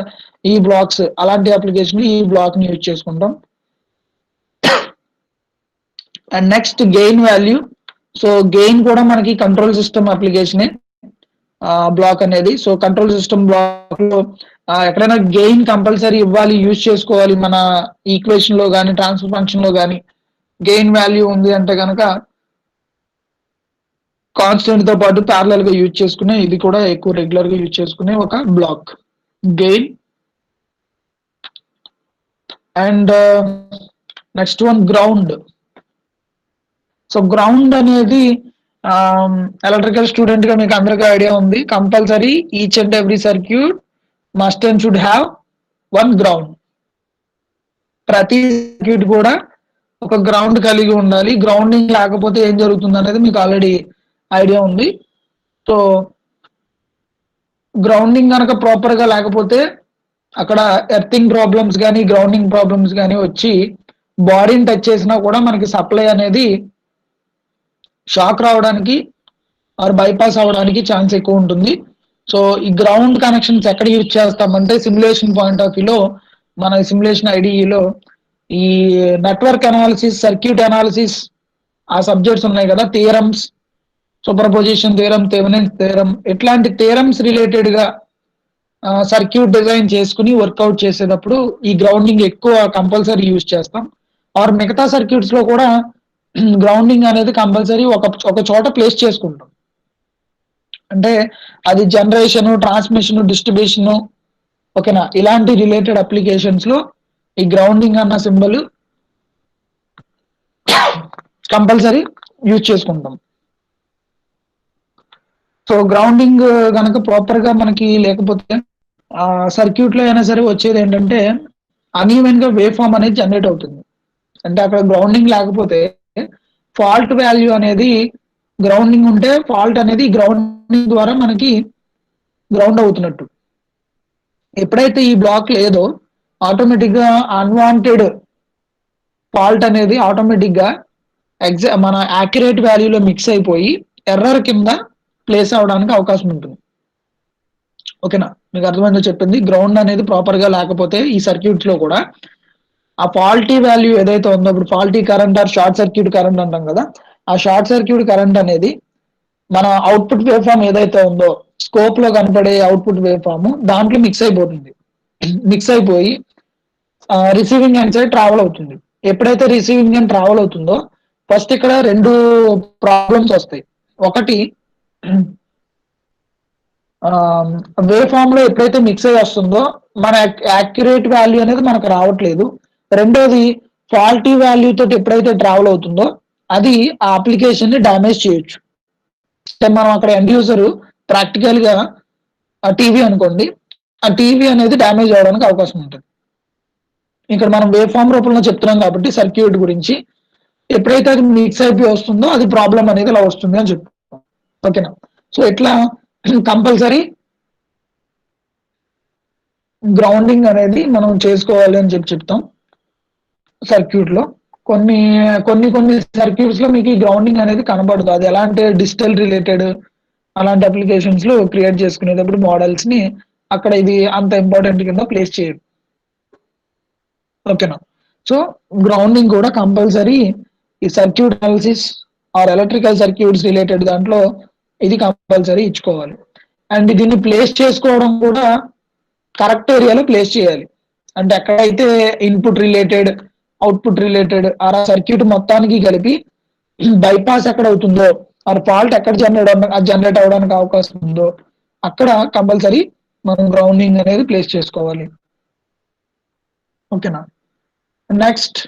ఈ బ్లాక్స్, అలాంటి అప్లికేషన్ ఈ బ్లాక్ ని యూజ్ చేసుకుంటాం. And next gain value. So gain కూడా మనకి కంట్రోల్ సిస్టమ్ అప్లికేషనే బ్లాక్ అనేది. సో కంట్రోల్ సిస్టమ్ బ్లాక్ లో ఎక్కడైనా గెయిన్ కంపల్సరీ ఇవ్వాలి, యూజ్ చేసుకోవాలి మన ఈక్వేషన్ లో కానీ ట్రాన్స్ఫర్ ఫంక్షన్ లో కానీ గెయిన్ వాల్యూ ఉంది అంటే కనుక కాన్స్టెంట్ తో పాటు ప్యారలల్ గా యూజ్ చేసుకునే, ఇది కూడా ఎక్కువ రెగ్యులర్ గా యూజ్ చేసుకునే ఒక block gain. And next one ground. So ground అనేది ఎలక్ట్రికల్ స్టూడెంట్ గా మీకు అందరికీ ఐడియా ఉంది, compulsory each and every circuit must and should have one ground. ప్రతి సర్క్యూట్ కూడా ఒక గ్రౌండ్ కలిగి ఉండాలి. గ్రౌండింగ్ లేకపోతే ఏం జరుగుతుంది అనేది మీకు ఆల్రెడీ ఐడియా ఉంది. సో గ్రౌండింగ్ కనుక ప్రాపర్ గా లేకపోతే అక్కడ ఎర్తింగ్ ప్రాబ్లమ్స్ కానీ గ్రౌండింగ్ ప్రాబ్లమ్స్ కానీ వచ్చి బాడీని టచ్ చేసినా కూడా మనకి సప్లై అనేది షాక్ రావడానికి ఆర్ బైపాస్ అవడానికి ఛాన్స్ ఎక్కువ ఉంటుంది. సో ఈ గ్రౌండ్ కనెక్షన్స్ ఎక్కడ యూజ్ చేస్తామంటే సిమ్యులేషన్ పాయింట్ ఆఫ్ వ్యూలో మన సిమ్యులేషన్ ఐడిఈలో ఈ నెట్వర్క్ అనాలిసిస్, సర్క్యూట్ అనాలిసిస్ ఆ సబ్జెక్ట్స్ ఉన్నాయి కదా, theorems, super position theorem, Thevenin's theorem, ఇట్లాంటి థియరమ్స్ రిలేటెడ్ గా సర్క్యూట్ డిజైన్ చేసుకుని వర్కౌట్ చేసేటప్పుడు ఈ గ్రౌండింగ్ ఎక్కువ కంపల్సరీ యూజ్ చేస్తాం. ఆర్ మిగతా సర్క్యూట్స్ లో కూడా గ్రౌండింగ్ అనేది కంపల్సరీ ఒక చోట ప్లేస్ చేసుకుంటాం. అంటే అది జనరేషన్, ట్రాన్స్మిషన్, డిస్ట్రిబ్యూషన్, ఓకేనా, ఇలాంటి రిలేటెడ్ అప్లికేషన్స్ లో ఈ గ్రౌండింగ్ అన్న సింబల్ కంపల్సరీ యూజ్ చేసుకుంటాం. సో గ్రౌండింగ్ కనుక ప్రాపర్ గా మనకి లేకపోతే సర్క్యూట్ లో అయినా సరే వచ్చేది ఏంటంటే అన్ఈవెన్ గా వేవ్ ఫామ్ అనేది జనరేట్ అవుతుంది. అంటే అక్కడ గ్రౌండింగ్ లేకపోతే ఫాల్ట్ వాల్యూ అనేది, గ్రౌండింగ్ ఉంటే ఫాల్ట్ అనేది గ్రౌండింగ్ ద్వారా మనకి గ్రౌండ్ అవుతున్నట్టు. ఎప్పుడైతే ఈ బ్లాక్ లేదో ఆటోమేటిక్ గా అన్వాంటెడ్ ఫాల్ట్ అనేది ఆటోమేటిక్ గా మన యాక్యురేట్ వాల్యూలో మిక్స్ అయిపోయి ఎర్రర్ కింద ప్లేస్ అవడానికి అవకాశం ఉంటుంది. ఓకేనా, మీకు అర్థమైందో చెప్పింది. గ్రౌండ్ అనేది ప్రాపర్ గా లేకపోతే ఈ సర్క్యూట్స్ లో కూడా ఆ ఫాల్టీ వాల్యూ ఏదైతే ఉందో, ఇప్పుడు faulty current or short circuit current అంటాం కదా, ఆ షార్ట్ సర్క్యూట్ కరెంట్ అనేది మన అవుట్పుట్ వేవ్ ఫామ్ ఏదైతే ఉందో, స్కోప్ లో కనపడే అవుట్పుట్ వేవ్ ఫామ్ దాంట్లో మిక్స్ అయిపోతుంది. మిక్స్ అయిపోయి రిసీవింగ్ ఎండ్ సైడ్ ట్రావెల్ అవుతుంది. ఎప్పుడైతే రిసీవింగ్ ఎండ్ ట్రావెల్ అవుతుందో ఫస్ట్ ఇక్కడ రెండు ప్రాబ్లమ్స్ వస్తాయి. ఒకటి వేవ్ ఫామ్ లో ఎప్పుడైతే మిక్స్ అయ్యి వస్తుందో మన యాక్యురేట్ వాల్యూ అనేది మనకు రావట్లేదు. రెండోది ఫాల్టీ వాల్యూ తోటి ఎప్పుడైతే ట్రావెల్ అవుతుందో అది ఆ అప్లికేషన్ ని డ్యామేజ్ చేయొచ్చు. మనం అక్కడ ఎండ్ యూజర్ ప్రాక్టికల్ గా ఆ టీవీ అనుకోండి, ఆ టీవీ అనేది డ్యామేజ్ అవడానికి అవకాశం ఉంటుంది. ఇక్కడ మనం వేవ్ ఫామ్ రూపంలో చెప్తున్నాం కాబట్టి సర్క్యూట్ గురించి, ఎప్పుడైతే అది మిక్స్ అయిపోయి వస్తుందో అది ప్రాబ్లం అనేది ఇలా వస్తుంది అని చెప్తాం. ఓకేనా, సో ఇట్లా కంపల్సరీ గ్రౌండింగ్ అనేది మనం చేసుకోవాలి అని చెప్తాం సర్క్యూట్ లో. కొన్ని కొన్ని కొన్ని సర్క్యూట్స్ లో మీకు ఈ గ్రౌండింగ్ అనేది కనబడదు. అది ఎలా అంటే డిజిటల్ రిలేటెడ్ అలాంటి అప్లికేషన్స్ లో క్రియేట్ చేసుకునేటప్పుడు మోడల్స్ ని అక్కడ ఇది అంత ఇంపార్టెంట్ కింద ప్లేస్ చేయరు. ఓకేనా, సో గ్రౌండింగ్ కూడా కంపల్సరీ ఈ circuit analysis are electrical circuits related దాంట్లో ఇది కంపల్సరీ ఇచ్చుకోవాలి. అండ్ దీన్ని ప్లేస్ చేసుకోవడం కూడా కరెక్ట్ ఏరియాలో ప్లేస్ చేయాలి. అంటే ఎక్కడైతే ఇన్పుట్ రిలేటెడ్, అవుట్పుట్ రిలేటెడ్ ఆ సర్క్యూట్ మొత్తానికి కలిపి బైపాస్ ఎక్కడ అవుతుందో ఆర్ ఫాల్ట్ ఎక్కడ జనరేట్ అవడానికి అవకాశం ఉందో అక్కడ కంపల్సరీ మనం గ్రౌండింగ్ అనేది ప్లేస్ చేసుకోవాలి. ఓకేనా, నెక్స్ట్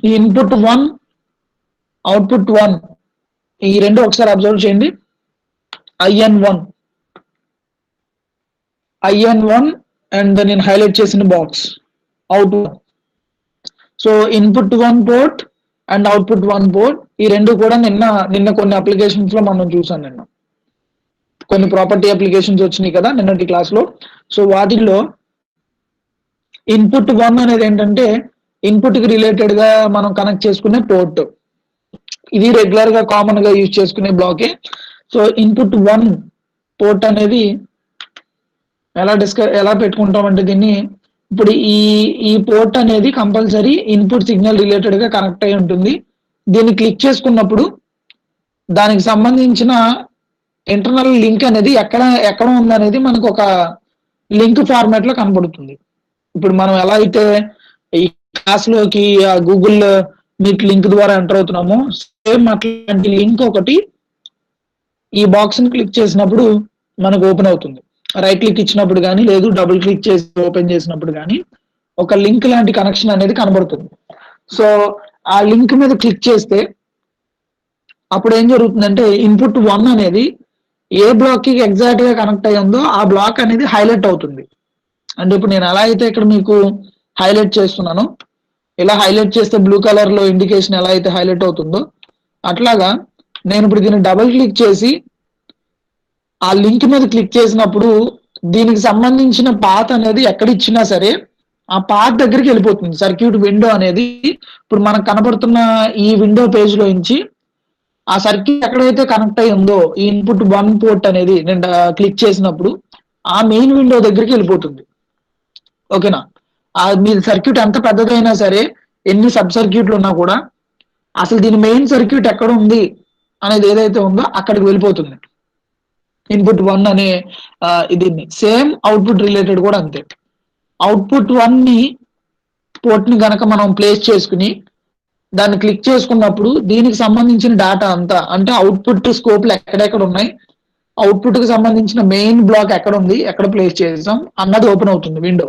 ఈ ఇన్పుట్ 1, అవుట్పుట్ 1, ఈ రెండు ఒకసారి అబ్జర్వ్ చేయండి. IN1 అండ్ నేను హైలైట్ చేసిన box out. So input 1 port and output 1 port, ఈ రెండు కూడా నిన్న కొన్ని అప్లికేషన్స్ లో మనం చూసాం. నిన్న కొన్ని ప్రాపర్టీ అప్లికేషన్స్ వచ్చినాయి కదా నిన్నటి క్లాస్ లో. సో వాటిల్లో ఇన్పుట్ 1 అనేది ఏంటంటే ఇన్పుట్ కి రిలేటెడ్ గా మనం కనెక్ట్ చేసుకునే పోర్ట్. ఇది రెగ్యులర్ గా కామన్ గా యూజ్ చేసుకునే బ్లాకే. సో ఇన్పుట్ 1 పోర్ట్ అనేది ఎలా పెట్టుకుంటాం అంటే దీన్ని, ఇప్పుడు ఈ పోర్ట్ అనేది కంపల్సరీ ఇన్పుట్ సిగ్నల్ రిలేటెడ్ గా కనెక్ట్ అయి ఉంటుంది. దీన్ని క్లిక్ చేసుకున్నప్పుడు దానికి సంబంధించిన ఇంటర్నల్ లింక్ అనేది ఎక్కడ ఉందనేది మనకు ఒక లింక్ ఫార్మాట్ లో కనబడుతుంది. ఇప్పుడు మనం ఎలా అయితే ఈ క్లాస్ లోకి గూగుల్ మీట్ లింక్ ద్వారా ఎంటర్ అవుతున్నామో, సేమ్ అట్లాంటి లింక్ ఒకటి ఈ బాక్స్ ని క్లిక్ చేసినప్పుడు మనకు ఓపెన్ అవుతుంది. రైట్ క్లిక్ ఇచ్చినప్పుడు కానీ, లేదు డబుల్ క్లిక్ చేసి ఓపెన్ చేసినప్పుడు కానీ ఒక లింక్ లాంటి కనెక్షన్ అనేది కనబడుతుంది. సో ఆ లింక్ మీద క్లిక్ చేస్తే అప్పుడు ఏం జరుగుతుందంటే ఇన్పుట్ 1 అనేది ఏ బ్లాక్ కి ఎగ్జాక్ట్ గా కనెక్ట్ అయ్యి ఉందో ఆ బ్లాక్ అనేది హైలైట్ అవుతుంది. అంటే ఇప్పుడు నేను ఎలా అయితే ఇక్కడ మీకు హైలైట్ చేస్తున్నానో, ఇలా హైలైట్ చేస్తే బ్లూ కలర్ లో ఇండికేషన్ ఎలా అయితే హైలైట్ అవుతుందో, అట్లాగా నేను ఇప్పుడు దీన్ని డబుల్ క్లిక్ చేసి ఆ లింక్ మీద క్లిక్ చేసినప్పుడు దీనికి సంబంధించిన పాత్ అనేది ఎక్కడ ఇచ్చినా సరే ఆ పాత్ దగ్గరికి వెళ్ళిపోతుంది. సర్క్యూట్ విండో అనేది ఇప్పుడు మనకు కనబడుతున్న ఈ విండో పేజ్ లో నుంచి ఆ సర్క్యూట్ ఎక్కడైతే కనెక్ట్ అయి ఉందో ఈ ఇన్పుట్ 1 పోర్ట్ అనేది నేను క్లిక్ చేసినప్పుడు ఆ మెయిన్ విండో దగ్గరికి వెళ్ళిపోతుంది. ఓకేనా? మీ సర్క్యూట్ ఎంత పెద్దదైనా సరే, ఎన్ని సబ్ సర్క్యూట్లు ఉన్నా కూడా అసలు దీని మెయిన్ సర్క్యూట్ ఎక్కడ ఉంది అనేది ఏదైతే ఉందో అక్కడికి వెళ్ళిపోతుంది. ఇన్పుట్ 1 అనే దీన్ని సేమ్ అవుట్పుట్ రిలేటెడ్ కూడా అంతే. అవుట్పుట్ 1 ని పోర్ట్ ని గనక మనం ప్లేస్ చేసుకుని దాన్ని క్లిక్ చేసుకున్నప్పుడు దీనికి సంబంధించిన డేటా అంతా, అంటే అవుట్పుట్ స్కోప్లు ఎక్కడెక్కడ ఉన్నాయి, అవుట్పుట్ కి సంబంధించిన మెయిన్ బ్లాక్ ఎక్కడ ఉంది, ఎక్కడ ప్లేస్ చేసాం అన్నది ఓపెన్ అవుతుంది విండో.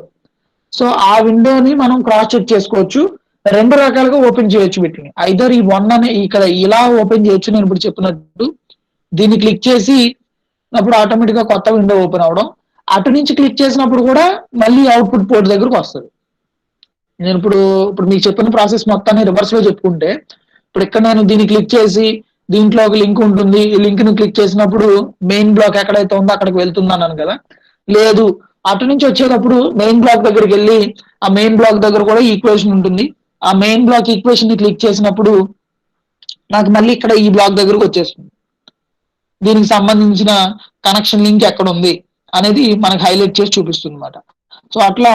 సో ఆ విండోని మనం క్రాస్ చెక్ చేసుకోవచ్చు. రెండు రకాలుగా ఓపెన్ చేయొచ్చు వీటిని. ఐదర్ ఈ 1 అనే ఇక్కడ ఇలా ఓపెన్ చేయొచ్చు, నేను ఇప్పుడు చెప్పినట్టు దీన్ని క్లిక్ చేసి అప్పుడు ఆటోమేటిక్ గా కొత్త విండో ఓపెన్ అవడం, అటు నుంచి క్లిక్ చేసినప్పుడు కూడా మళ్ళీ అవుట్పుట్ పోర్ట్ దగ్గరకు వస్తుంది. నేను ఇప్పుడు మీకు చెప్పిన ప్రాసెస్ మొత్తాన్ని రివర్స్ లో చెప్పుకుంటే, ఇప్పుడు ఇక్కడ నేను దీన్ని క్లిక్ చేసి దీంట్లో ఒక లింక్ ఉంటుంది, ఈ లింక్ ను క్లిక్ చేసినప్పుడు మెయిన్ బ్లాక్ ఎక్కడైతే ఉందో అక్కడికి వెళ్తుంది అన్నాను కదా. లేదు, అటు నుంచి వచ్చేటప్పుడు మెయిన్ బ్లాక్ దగ్గరికి వెళ్ళి ఆ మెయిన్ బ్లాక్ దగ్గర కూడా ఈక్వేషన్ ఉంటుంది, ఆ మెయిన్ బ్లాక్ ఈక్వేషన్ ని క్లిక్ చేసినప్పుడు నాకు మళ్ళీ ఇక్కడ ఈ బ్లాక్ దగ్గరకు వచ్చేస్తుంది. దీనికి సంబంధించిన కనెక్షన్ లింక్ ఎక్కడ ఉంది అనేది మనకు హైలైట్ చేసి చూపిస్తుంది అనమాట. సో అట్లా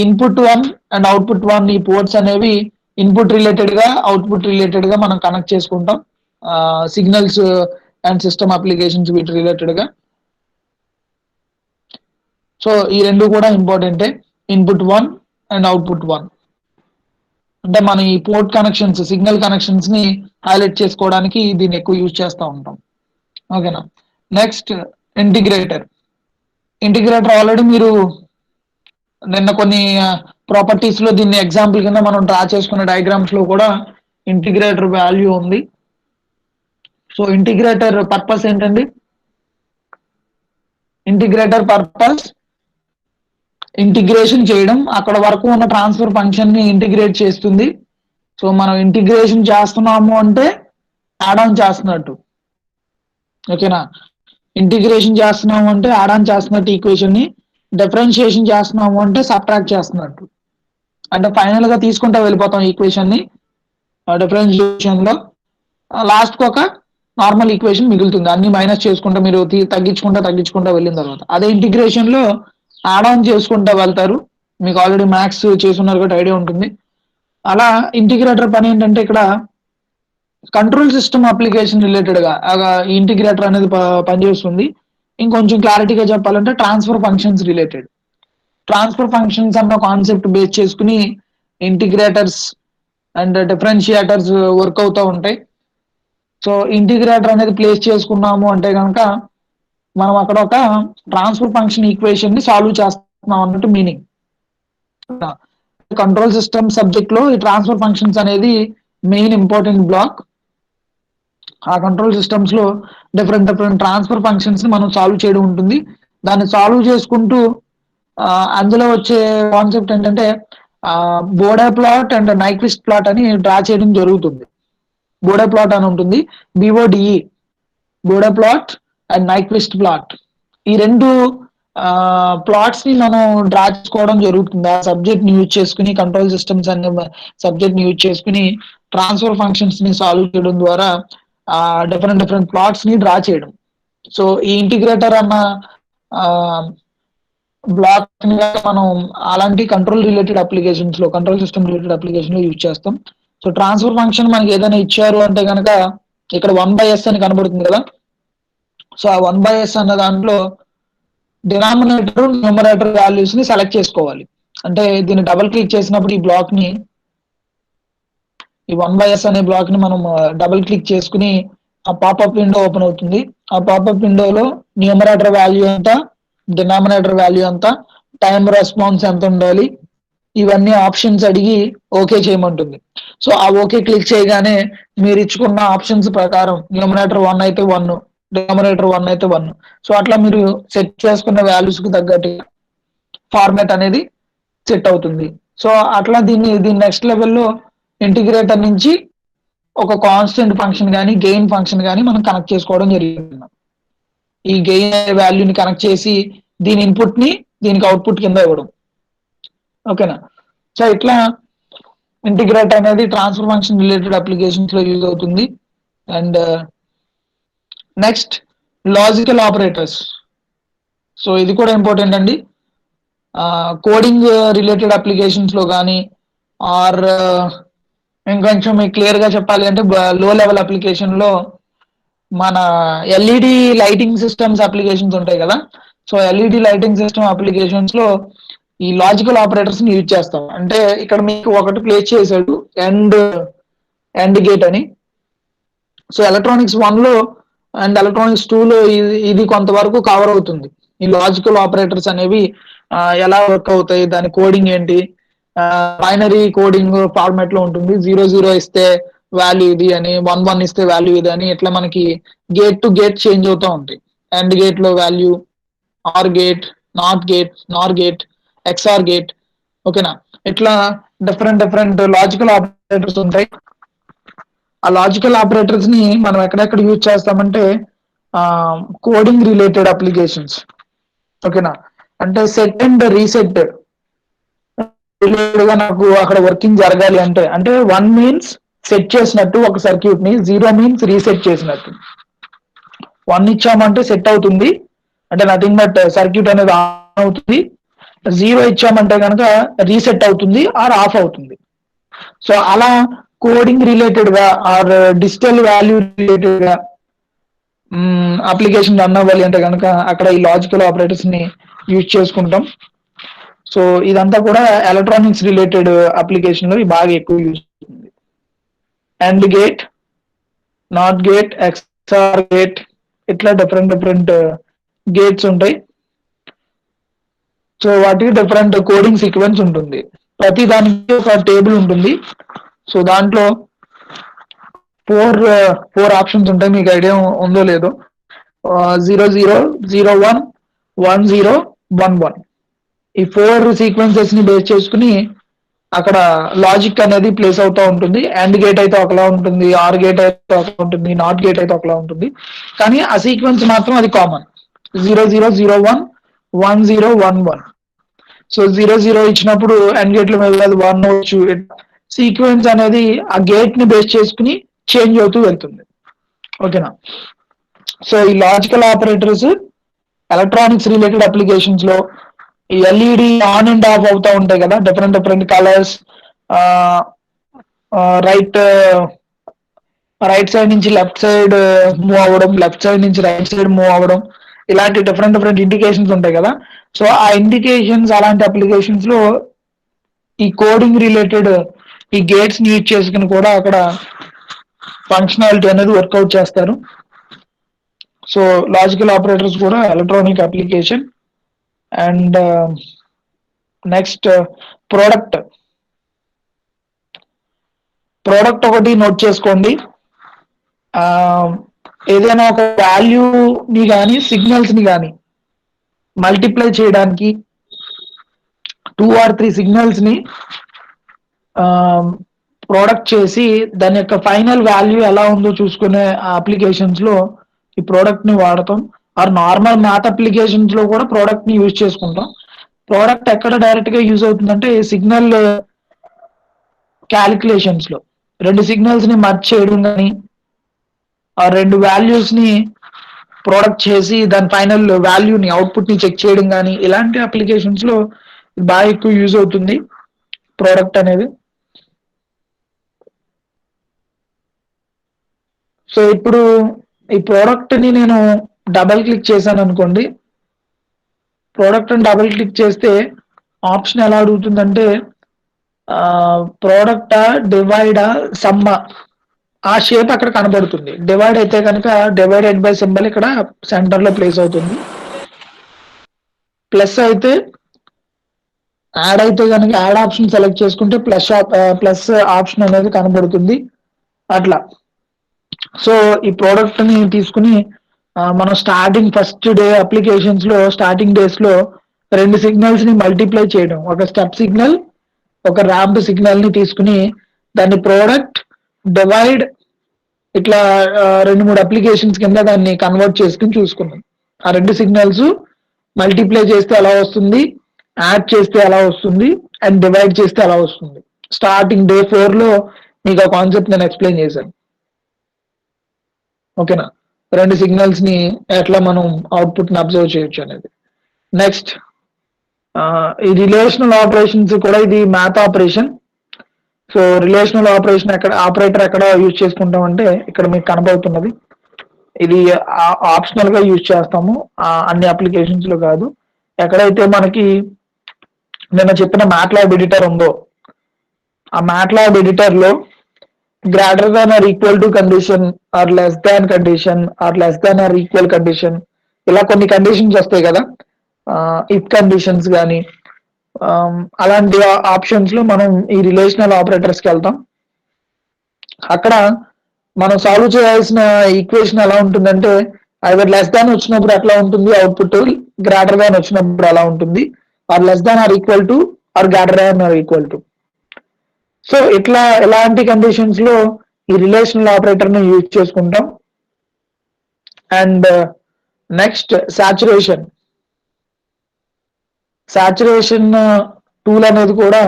ఇన్పుట్ 1 అండ్ అవుట్పుట్ 1 ఈ పోర్ట్స్ అనేవి ఇన్పుట్ రిలేటెడ్ గా, అవుట్పుట్ రిలేటెడ్ గా మనం కనెక్ట్ చేసుకుంటాం. సిగ్నల్స్ అండ్ సిస్టమ్ అప్లికేషన్స్ వీటి రిలేటెడ్ గా. సో ఈ రెండు కూడా ఇంపార్టెంటే, ఇన్పుట్ 1 అండ్ అవుట్పుట్ 1. అంటే మనం ఈ పోర్ట్ కనెక్షన్స్, సిగ్నల్ కనెక్షన్స్ ని హైలైట్ చేసుకోవడానికి దీన్ని ఎక్కువ యూజ్ చేస్తూ ఉంటాం. ఓకేనా? Next integrator. ఇంటిగ్రేటర్ ఆల్రెడీ మీరు నిన్న కొన్ని ప్రాపర్టీస్ లో దీన్ని ఎగ్జాంపుల్ కింద మనం డ్రా చేసుకున్న డయాగ్రామ్స్ లో కూడా ఇంటిగ్రేటర్ వాల్యూ ఉంది. సో ఇంటిగ్రేటర్ పర్పస్ ఏంటండి? ఇంటిగ్రేటర్ పర్పస్ ఇంటిగ్రేషన్ చేయడం, అక్కడ వరకు ఉన్న ట్రాన్స్ఫర్ ఫంక్షన్ ని ఇంటిగ్రేట్ చేస్తుంది. సో మనం ఇంటిగ్రేషన్ చేస్తున్నాము అంటే యాడ్ ఆన్ చేస్తున్నట్టు. ఓకేనా? ఇంటిగ్రేషన్ చేస్తున్నాము అంటే యాడ్ ఆన్ చేస్తున్నట్టు ఈక్వేషన్ ని, డిఫరెన్షియేషన్ చేస్తున్నాము అంటే సబ్ట్రాక్ట్ చేస్తున్నట్టు. అంటే ఫైనల్ గా తీసుకుంటా వెళ్ళిపోతాం ఈక్వేషన్ ని. డిఫరెన్షియేషన్ లో లాస్ట్ కి ఒక నార్మల్ ఈక్వేషన్ మిగులుతుంది, అన్ని మైనస్ చేసుకుంటా మీరు తగ్గించుకుంటా వెళ్ళిన తర్వాత. అదే ఇంటిగ్రేషన్ లో యాడ్ ఆన్ చేసుకుంటా వెళ్తారు. మీకు ఆల్రెడీ మ్యాథ్స్ చేసుకున్నారు కాబట్టి ఐడియా ఉంటుంది. అలా ఇంటిగ్రేటర్ పని ఏంటంటే ఇక్కడ కంట్రోల్ సిస్టమ్ అప్లికేషన్ రిలేటెడ్ గా ఇంటిగ్రేటర్ అనేది పనిచేస్తుంది. ఇంకొంచెం క్లారిటీగా చెప్పాలంటే transfer functions related. Transfer functions అన్న కాన్సెప్ట్ బేస్ చేసుకుని ఇంటిగ్రేటర్స్ అండ్ డిఫరెన్షియేటర్స్ వర్క్ అవుతూ ఉంటాయి. సో ఇంటిగ్రేటర్ అనేది ప్లేస్ చేసుకున్నాము అంటే కనుక మనం అక్కడ ఒక ట్రాన్స్ఫర్ ఫంక్షన్ ఈక్వేషన్ ని సాల్వ్ చేస్తున్నాం అన్నట్టు మీనింగ్. కంట్రోల్ సిస్టమ్ సబ్జెక్ట్ లో ఈ ట్రాన్స్ఫర్ ఫంక్షన్స్ అనేది మెయిన్ ఇంపార్టెంట్ బ్లాక్. ఆ కంట్రోల్ సిస్టమ్స్ లో డిఫరెంట్ ట్రాన్స్ఫర్ ఫంక్షన్స్ ని మనం సాల్వ్ చేయడం ఉంటుంది. దాన్ని సాల్వ్ చేసుకుంటూ అందులో వచ్చే కాన్సెప్ట్ ఏంటంటే Bode plot and Nyquist plot అని డ్రా చేయడం జరుగుతుంది. బోడే ప్లాట్ అని ఉంటుంది, B O D E, Bode plot and Nyquist plot. ఈ రెండు ప్లాట్స్ ని మనం డ్రా చేసుకోవడం జరుగుతుంది. ఆ సబ్జెక్ట్ ని యూజ్ చేసుకుని, కంట్రోల్ సిస్టమ్స్ అనే సబ్జెక్ట్ ని యూజ్ చేసుకుని ట్రాన్స్ఫర్ ఫంక్షన్స్ ని సాల్వ్ చేయడం ద్వారా డిఫరెంట్ ప్లాట్స్ ని డ్రా చేయడం. సో ఈ ఇంటిగ్రేటర్ అన్న బ్లాక్ ని మనం అలాంటి కంట్రోల్ రిలేటెడ్ అప్లికేషన్స్ లో, కంట్రోల్ సిస్టమ్ రిలేటెడ్ అప్లికేషన్ లో యూజ్ చేస్తాం. సో ట్రాన్స్ఫర్ ఫంక్షన్ మనకి ఏదైనా ఇచ్చారు అంటే కనుక ఇక్కడ 1/s అని కనబడుతుంది కదా. సో ఆ 1/s అన్న దాంట్లో డినామినేటర్ న్యూమరేటర్ వాల్యూస్ ని సెలెక్ట్ చేసుకోవాలి. అంటే దీన్ని డబుల్ క్లిక్ చేసినప్పుడు ఈ బ్లాక్ ని, ఈ 1/s అనే బ్లాక్ ని మనం డబుల్ క్లిక్ చేసుకుని ఆ పాపప్ విండో ఓపెన్ అవుతుంది. ఆ పాపప్ విండోలో న్యూమరేటర్ వాల్యూ ఎంత, డినామినేటర్ వాల్యూ ఎంత, టైం రెస్పాన్స్ ఎంత ఉండాలి, ఇవన్నీ ఆప్షన్స్ అడిగి ఓకే చేయమంటుంది. సో ఆ ఓకే క్లిక్ చేయగానే మీరు ఇచ్చుకున్న ఆప్షన్స్ ప్రకారం న్యూమరేటర్ 1 అయితే 1, డినామినేటర్ 1 అయితే 1. సో అట్లా మీరు సెట్ చేసుకున్న వాల్యూస్ కి తగ్గట్టు ఫార్మాట్ అనేది సెట్ అవుతుంది. సో అట్లా దీన్ని నెక్స్ట్ లెవెల్లో ఇంటిగ్రేటర్ నుంచి ఒక కాన్స్టెంట్ ఫంక్షన్ కానీ గెయిన్ ఫంక్షన్ కానీ మనం కనెక్ట్ చేసుకోవడం జరిగింది. ఈ గెయిన్ వాల్యూని కనెక్ట్ చేసి దీని ఇన్పుట్ ని దీనికి అవుట్పుట్ కింద ఇవ్వడం. ఓకేనా. సో ఇట్లా ఇంటిగ్రేటర్ అనేది ట్రాన్స్ఫర్ ఫంక్షన్ రిలేటెడ్ అప్లికేషన్స్ లో యూజ్ అవుతుంది. And next logical operators. So ఇది కూడా ఇంపార్టెంట్ అండి. కోడింగ్ రిలేటెడ్ అప్లికేషన్స్ లో కానీ ఆర్ ఇంకొంచెం మీకు క్లియర్ గా చెప్పాలి అంటే లో లెవెల్ అప్లికేషన్ లో మన ఎల్ఈడి లైటింగ్ సిస్టమ్స్ అప్లికేషన్స్ ఉంటాయి కదా. So LED lighting system applications లో ఈ లాజికల్ ఆపరేటర్స్ ని యూజ్ చేస్తాం. అంటే ఇక్కడ మీకు ఒకటి ప్లేస్ చేశాడు ఎండ్ గేట్ అని. సో ఎలక్ట్రానిక్స్ 1 లో అండ్ ఎలక్ట్రానిక్స్ 2 లో ఇది కొంతవరకు కవర్ అవుతుంది. ఈ లాజికల్ ఆపరేటర్స్ అనేవి ఎలా వర్క్ అవుతాయి, దాని కోడింగ్ ఏంటి, బైనరీ కోడింగ్ ఫార్మాట్ లో ఉంటుంది. 0 ఇస్తే వాల్యూ ఇది అని, 1 ఇస్తే వాల్యూ ఇది అని, ఇట్లా మనకి గేట్ టు గేట్ చేంజ్ అవుతూ ఉంటాయి. ఎండ్ గేట్ లో value, or gate, Nar gate, XR gate. ఓకేనా. ఇట్లా డిఫరెంట్ లాజికల్ ఆపరేటర్స్ ఉంటాయి. ఆ లాజికల్ ఆపరేటర్స్ ని మనం ఎక్కడెక్కడ యూజ్ చేస్తామంటే కోడింగ్ రిలేటెడ్ అప్లికేషన్స్. ఓకేనా. అంటే సెట్ అండ్ రీసెట్ రిలేటెడ్ గా నాకు అక్కడ వర్కింగ్ జరగాలి అంటే, 1 మీన్స్ సెట్ చేసినట్టు ఒక సర్క్యూట్ ని, 0 మీన్స్ రీసెట్ చేసినట్టు. 1 ఇచ్చామంటే సెట్ అవుతుంది, అంటే నథింగ్ బట్ సర్క్యూట్ అనేది ఆన్ అవుతుంది. 0 ఇచ్చామంటే కనుక రీసెట్ అవుతుంది ఆర్ ఆఫ్ అవుతుంది. సో అలా కోడింగ్ రిలేటెడ్ గా ఆర్ డిజిటల్ వాల్యూ రిలేటెడ్ గా అప్లికేషన్ రన్ అవ్వాలి అంటే కనుక అక్కడ ఈ లాజికల్ ఆపరేటర్స్ ని యూజ్ చేసుకుంటాం. సో ఇదంతా కూడా ఎలక్ట్రానిక్స్ రిలేటెడ్ అప్లికేషన్ లో బాగా ఎక్కువ యూజ్ అవుతుంది. And gate, not gate, XR gate, ఇట్లా డిఫరెంట్ గేట్స్ ఉంటాయి. సో వాటికి డిఫరెంట్ కోడింగ్ సీక్వెన్స్ ఉంటుంది. ప్రతి దానికి ఒక టేబుల్ ఉంటుంది. సో దాంట్లో ఫోర్ ఆప్షన్స్ ఉంటాయి. మీకు ఐడియా ఉందో లేదో. 00, 01, 10, 11. ఈ 4 సీక్వెన్సెస్ ని బేస్ చేసుకుని అక్కడ లాజిక్ అనేది ప్లేస్ అవుతూ ఉంటుంది. అండ్ గేట్ అయితే ఒకలా ఉంటుంది, ఆర్ గేట్ అయితే ఒకలా ఉంటుంది, నాట్ గేట్ అయితే ఒకలా ఉంటుంది. కానీ ఆ సీక్వెన్స్ మాత్రం అది కామన్. 0001, 1011. సో 00 ఇచ్చినప్పుడు అండ్ గేట్ లో వెళ్ళాలి 1 అవచ్చు. సీక్వెన్స్ అనేది ఆ గేట్ ని బేస్ చేసుకుని చేంజ్ అవుతూ వెళ్తుంది. ఓకేనా. సో ఈ logical operators electronics related applications లో ఈ ఎల్ఈడి ఆన్ అండ్ ఆఫ్ అవుతూ ఉంటాయి కదా, డిఫరెంట్ కలర్స్, రైట్ సైడ్ నుంచి లెఫ్ట్ సైడ్ మూవ్ అవ్వడం, లెఫ్ట్ సైడ్ నుంచి రైట్ సైడ్ మూవ్ అవ్వడం, ఇలాంటి డిఫరెంట్ ఇండికేషన్స్ ఉంటాయి కదా. సో ఆ ఇండికేషన్స్ అలాంటి అప్లికేషన్స్ లో ఈ కోడింగ్ రిలేటెడ్ ఈ గేట్స్ ని యూజ్ చేసుకుని కూడా అక్కడ ఫంక్షనాలిటీ అనేది వర్కౌట్ చేస్తారు. సో లాజికల్ ఆపరేటర్స్ కూడా electronic application. And next product ఒకటి నోట్ చేసుకోండి. ఏదైనా ఒక వాల్యూని కానీ సిగ్నల్స్ ని కానీ మల్టిప్లై చేయడానికి 2 or 3 సిగ్నల్స్ ని ప్రోడక్ట్ చేసి దాని యొక్క ఫైనల్ వాల్యూ ఎలా ఉందో చూసుకునే అప్లికేషన్స్ లో ఈ ప్రోడక్ట్ ని వాడతాం. ఆర్ నార్మల్ మ్యాథ్ అప్లికేషన్స్ లో కూడా ప్రోడక్ట్ ని యూజ్ చేసుకుంటాం. ప్రోడక్ట్ ఎక్కడ డైరెక్ట్ గా యూజ్ అవుతుందంటే సిగ్నల్ క్యాలిక్యులేషన్స్ లో 2 సిగ్నల్స్ ని మర్జ్ చేయడం కానీ, ఆ 2 వాల్యూస్ ని ప్రోడక్ట్ చేసి దాని ఫైనల్ వాల్యూని అవుట్పుట్ ని చెక్ చేయడం కానీ, ఇలాంటి అప్లికేషన్స్ లో బాగా ఎక్కువ యూజ్ అవుతుంది ప్రోడక్ట్ అనేది. సో ఇప్పుడు ఈ ప్రోడక్ట్ ని నేను డబల్ క్లిక్ చేశాను అనుకోండి. ప్రోడక్ట్ ని డబల్ క్లిక్ చేస్తే ఆప్షన్ ఎలా అడుగుతుందంటే ప్రోడక్ట్ డివైడ్ సమ్మ ఆ షేప్ అక్కడ కనబడుతుంది. డివైడ్ అయితే కనుక డివైడెడ్ బై సింబల్ ఇక్కడ సెంటర్ లో ప్లేస్ అవుతుంది. ప్లస్ అయితే యాడ్ అయితే కనుక యాడ్ ఆప్షన్ సెలెక్ట్ చేసుకుంటే ప్లస్ ఆప్షన్ అనేది కనబడుతుంది అట్లా. సో ఈ ప్రోడక్ట్ ని తీసుకుని మనం స్టార్టింగ్ ఫస్ట్ డే అప్లికేషన్స్ లో స్టార్టింగ్ డేస్ లో 2 సిగ్నల్స్ ని మల్టిప్లై చేయడం, ఒక స్టెప్ సిగ్నల్, ఒక ర్యాంప్ సిగ్నల్ ని తీసుకుని దాన్ని ప్రోడక్ట్ డివైడ్ ఇట్లా 2-3 అప్లికేషన్స్ కింద దాన్ని కన్వర్ట్ చేసుకుని చూసుకున్నాం. ఆ 2 సిగ్నల్స్ మల్టిప్లై చేస్తే ఎలా వస్తుంది, యాడ్ చేస్తే ఎలా వస్తుంది, అండ్ డివైడ్ చేస్తే ఎలా వస్తుంది. స్టార్టింగ్ డే 4 లో మీకు ఆ కాన్సెప్ట్ నేను ఎక్స్ప్లెయిన్ చేశాను. ఓకేనా, 2 సిగ్నల్స్ ని ఎట్లా మనం అవుట్పుట్ ని అబ్జర్వ్ చేయొచ్చు అనేది. నెక్స్ట్ ఈ రిలేషనల్ ఆపరేషన్స్ కూడా ఇది math operation. So relational operator ఎక్కడ యూజ్ చేసుకుంటాం అంటే ఇక్కడ మీకు కనబడుతున్నది. ఇది ఆప్షనల్ గా యూజ్ చేస్తాము, అన్ని అప్లికేషన్స్ లో కాదు. ఎక్కడైతే మనకి నిన్న చెప్పిన మ్యాట్లాబ్ ఎడిటర్ ఉందో ఆ మ్యాట్లాబ్ ఎడిటర్ లో greater than or equal to condition or less than condition or less than or equal condition ఇలా కొన్ని కండిషన్స్ వస్తాయి కదా, ఇఫ్ కండిషన్స్ కానీ అలాంటి ఆప్షన్స్ లో మనం ఈ రిలేషనల్ ఆపరేటర్స్కి వెళ్తాం. అక్కడ మనం సాల్వ్ చేయాల్సిన ఈక్వేషన్ ఎలా ఉంటుందంటే ఐదర్ లెస్ దాన్ వచ్చినప్పుడు ఎట్లా ఉంటుంది అవుట్పుట్, గ్రేటర్ దాన్ వచ్చినప్పుడు ఎలా ఉంటుంది, or less than or equal to or greater than or equal to. So ఇట్లా ఎలాంటి కండిషన్స్ లో ఈ రిలేషనల్ ఆపరేటర్ ని యూజ్ చేసుకుంటాం. అండ్ నెక్స్ట్ సాచురేషన్ టూల్ అనేది కూడా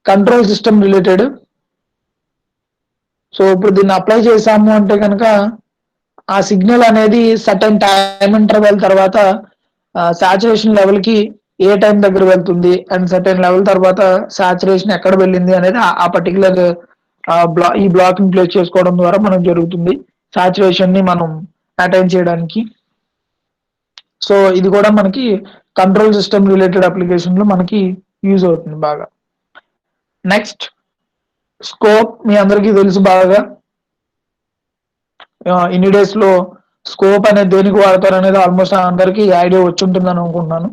కంట్రోల్ సిస్టమ్ రిలేటెడ్. సో ఇప్పుడు దీన్ని అప్లై చేసాము అంటే కనుక ఆ సిగ్నల్ అనేది సర్టెన్ టైం ఇంటర్వెల్ తర్వాత సాచురేషన్ లెవెల్ కి ఏ టైం దగ్గర వెళ్తుంది అండ్ సర్టెన్ లెవెల్ తర్వాత సాచురేషన్ ఎక్కడ వెళ్ళింది అనేది ఆ పర్టికులర్ ఈ బ్లాక్ ని ప్లేస్ చేసుకోవడం ద్వారా మనకు జరుగుతుంది సాచురేషన్ ని మనం అటైన్ చేయడానికి. సో ఇది కూడా మనకి కంట్రోల్ సిస్టమ్ రిలేటెడ్ అప్లికేషన్ లో మనకి యూజ్ అవుతుంది బాగా. నెక్స్ట్ స్కోప్ మీ అందరికీ తెలుసు బాగా. ఇన్ని డేస్ లో స్కోప్ అనేది దేనికి వాడతారు అనేది ఆల్మోస్ట్ అందరికీ ఐడియా వచ్చి ఉంటుందని అనుకుంటున్నాను.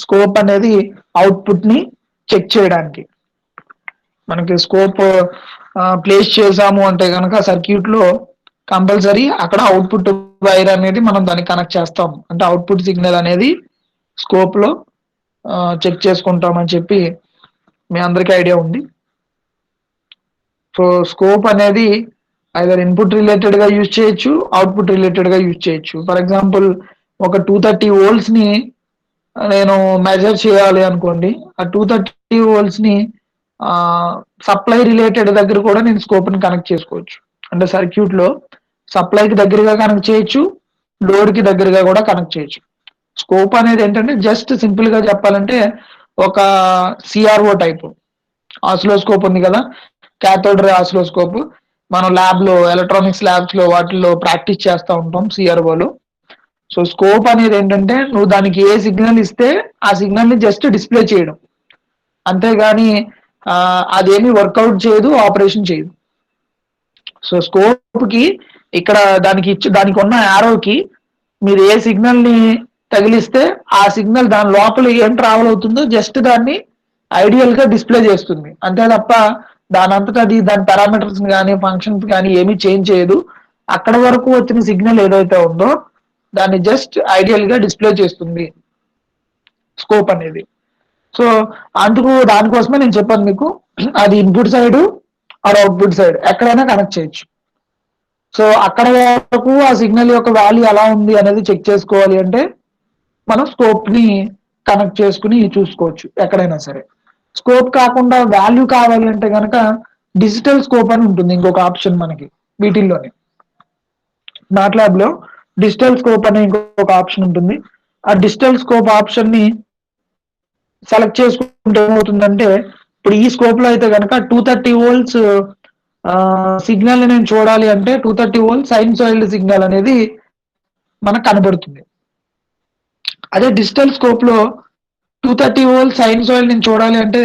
స్కోప్ అనేది అవుట్పుట్ ని చెక్ చేయడానికి. మనకి స్కోప్ ప్లేస్ చేసాము అంటే కనుక సర్క్యూట్ లో కంపల్సరీ అక్కడ అవుట్పుట్ వైర్ అనేది మనం దానికి కనెక్ట్ చేస్తాం, అంటే అవుట్పుట్ సిగ్నల్ అనేది స్కోప్ లో చెక్ చేసుకుంటామని చెప్పి మీ అందరికీ ఐడియా ఉంది. సో స్కోప్ అనేది ఐదర్ ఇన్పుట్ రిలేటెడ్ గా యూజ్ చేయొచ్చు, అవుట్పుట్ రిలేటెడ్ గా యూజ్ చేయొచ్చు. ఫర్ ఎగ్జాంపుల్ ఒక 230 volts ని నేను మెజర్ చేయాలి అనుకోండి, ఆ 230 volts ని సప్లై రిలేటెడ్ దగ్గర కూడా నేను స్కోప్ ని కనెక్ట్ చేసుకోవచ్చు. అంటే సర్క్యూట్ లో సప్లైకి దగ్గరగా కనెక్ట్ చేయొచ్చు, లోడ్ కి దగ్గరగా కూడా కనెక్ట్ చేయొచ్చు. స్కోప్ అనేది ఏంటంటే జస్ట్ సింపుల్ గా చెప్పాలంటే ఒక సిఆర్ఓ టైప్ ఆసిలోస్కోప్ ఉంది కదా, క్యాథోడ్ రే ఆసిలోస్కోప్, మనం ల్యాబ్ లో ఎలక్ట్రానిక్స్ ల్యాబ్స్ లో వాటిల్లో ప్రాక్టీస్ చేస్తూ ఉంటాం సిఆర్ఓలో. సో స్కోప్ అనేది ఏంటంటే నువ్వు దానికి ఏ సిగ్నల్ ఇస్తే ఆ సిగ్నల్ ని జస్ట్ డిస్ప్లే చేయడం, అంతేగాని అదేమి వర్కౌట్ చేయదు, ఆపరేషన్ చేయదు. సో స్కోప్ కి ఇక్కడ దానికి ఉన్న యారోకి మీరు ఏ సిగ్నల్ ని తగిలిస్తే ఆ సిగ్నల్ దాని లోపల ఏం ట్రావెల్ అవుతుందో జస్ట్ దాన్ని ఐడియల్ గా డిస్ప్లే చేస్తుంది, అంతే తప్ప దాని అంతటా అది దాని పారామీటర్స్ కానీ ఫంక్షన్స్ కానీ ఏమీ చేంజ్ చేయదు. అక్కడ వరకు వచ్చిన సిగ్నల్ ఏదైతే ఉందో దాన్ని జస్ట్ ఐడియల్ గా డిస్ప్లే చేస్తుంది స్కోప్ అనేది. సో దానికోసమే నేను చెప్పాను మీకు, అది input side are output side ఎక్కడైనా కనెక్ట్ చేయొచ్చు. సో అక్కడ వరకు ఆ సిగ్నల్ యొక్క వాల్యూ ఎలా ఉంది అనేది చెక్ చేసుకోవాలి అంటే మనం స్కోప్ ని కనెక్ట్ చేసుకుని చూసుకోవచ్చు ఎక్కడైనా సరే. స్కోప్ కాకుండా వాల్యూ కావాలి అంటే కనుక డిజిటల్ స్కోప్ అని ఉంటుంది ఇంకొక ఆప్షన్ మనకి వీటిల్లోనే. మ్యాట్లాబ్ లో డిజిటల్ స్కోప్ అనే ఇంకొక ఆప్షన్ ఉంటుంది. ఆ డిజిటల్ స్కోప్ ఆప్షన్ ని సెలెక్ట్ చేసుకుంటే ఏమవుతుందంటే ఇప్పుడు ఈ స్కోప్ లో అయితే కనుక 230 volts సిగ్నల్ నేను చూడాలి అంటే 230 వోల్ట్ సైన్సాయిడ్ సిగ్నల్ అనేది మనకు కనబడుతుంది. అదే డిజిటల్ స్కోప్ లో 230 వోల్ట్ సైన్సాయిడ్ నేను చూడాలి అంటే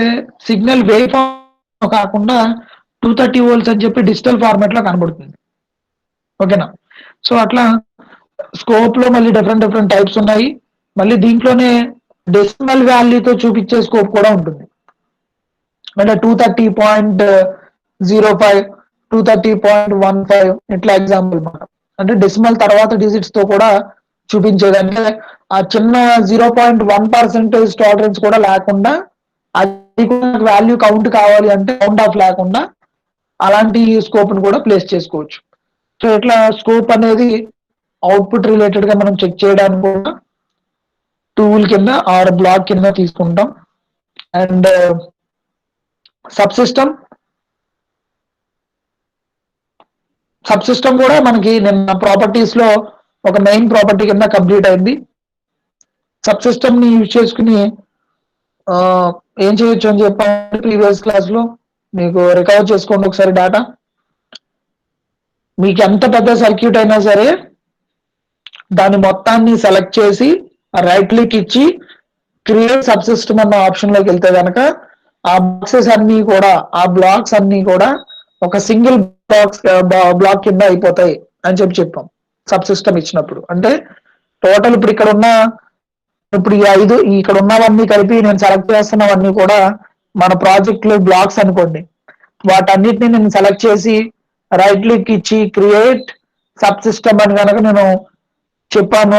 సిగ్నల్ వేవ్ ఫామ్ కాకుండా 230 వోల్ట్స్ అని చెప్పి డిజిటల్ ఫార్మాట్ లో కనబడుతుంది. ఓకేనా? సో అట్లా స్కోప్ లో మళ్ళీ డిఫరెంట్ టైప్స్ ఉన్నాయి. మళ్ళీ దీంట్లోనే డెసిమల్ వాల్యూతో చూపించే స్కోప్ కూడా ఉంటుంది. అంటే 230.05 230.15 ఇట్లా ఎగ్జాంపుల్ మాట. అంటే డెసిమల్ తర్వాత డిజిట్స్ తో కూడా చూపించేది. అంటే ఆ చిన్న 0.1% టాలరెన్స్ కూడా లేకుండా అది కూడా వాల్యూ కౌంట్ కావాలి అంటే కౌంట్ ఆఫ్ లేకుండా అలాంటి స్కోప్ ను కూడా ప్లేస్ చేసుకోవచ్చు. సో ఇట్లా స్కోప్ అనేది అవుట్పుట్ రిలేటెడ్ గా మనం చెక్ చేయడానికి కూడా టూల్ కింద ఆర్ బ్లాక్ కింద తీసుకుంటాం. అండ్ సబ్ సిస్టమ్ కూడా మనకి నిన్న ప్రాపర్టీస్ లో ఒక మెయిన్ ప్రాపర్టీ కింద కంప్లీట్ అయింది. సబ్ సిస్టమ్ ని యూజ్ చేసుకుని ఏం చేయొచ్చు అని చెప్పాను ప్రీవియస్ క్లాస్ లో. మీకు రికవర్ చేసుకోండి ఒకసారి డేటా. మీకు ఎంత పెద్ద సర్క్యూట్ అయినా సరే దాని మొత్తాన్ని సెలెక్ట్ చేసి రైట్ క్లిక్ ఇచ్చి క్రియేట్ సబ్ సిస్టమ్ అన్న ఆప్షన్ లోకి వెళ్తే కనుక ఆ బాక్సెస్ అన్ని కూడా ఆ బ్లాక్స్ అన్ని కూడా ఒక సింగిల్ బ్లాక్ కింద అయిపోతాయి అని చెప్పాం సబ్ సిస్టమ్ ఇచ్చినప్పుడు. అంటే టోటల్ ఇప్పుడు ఇప్పుడు ఈ 5 ఇక్కడ ఉన్నవన్నీ కలిపి నేను సెలెక్ట్ చేస్తున్నవన్నీ కూడా మన ప్రాజెక్ట్ లో బ్లాక్స్ అనుకోండి. వాటన్నిటిని నేను సెలెక్ట్ చేసి రైట్ క్లిక్ ఇచ్చి క్రియేట్ సబ్ సిస్టమ్ అని కనుక నేను చెప్పాను,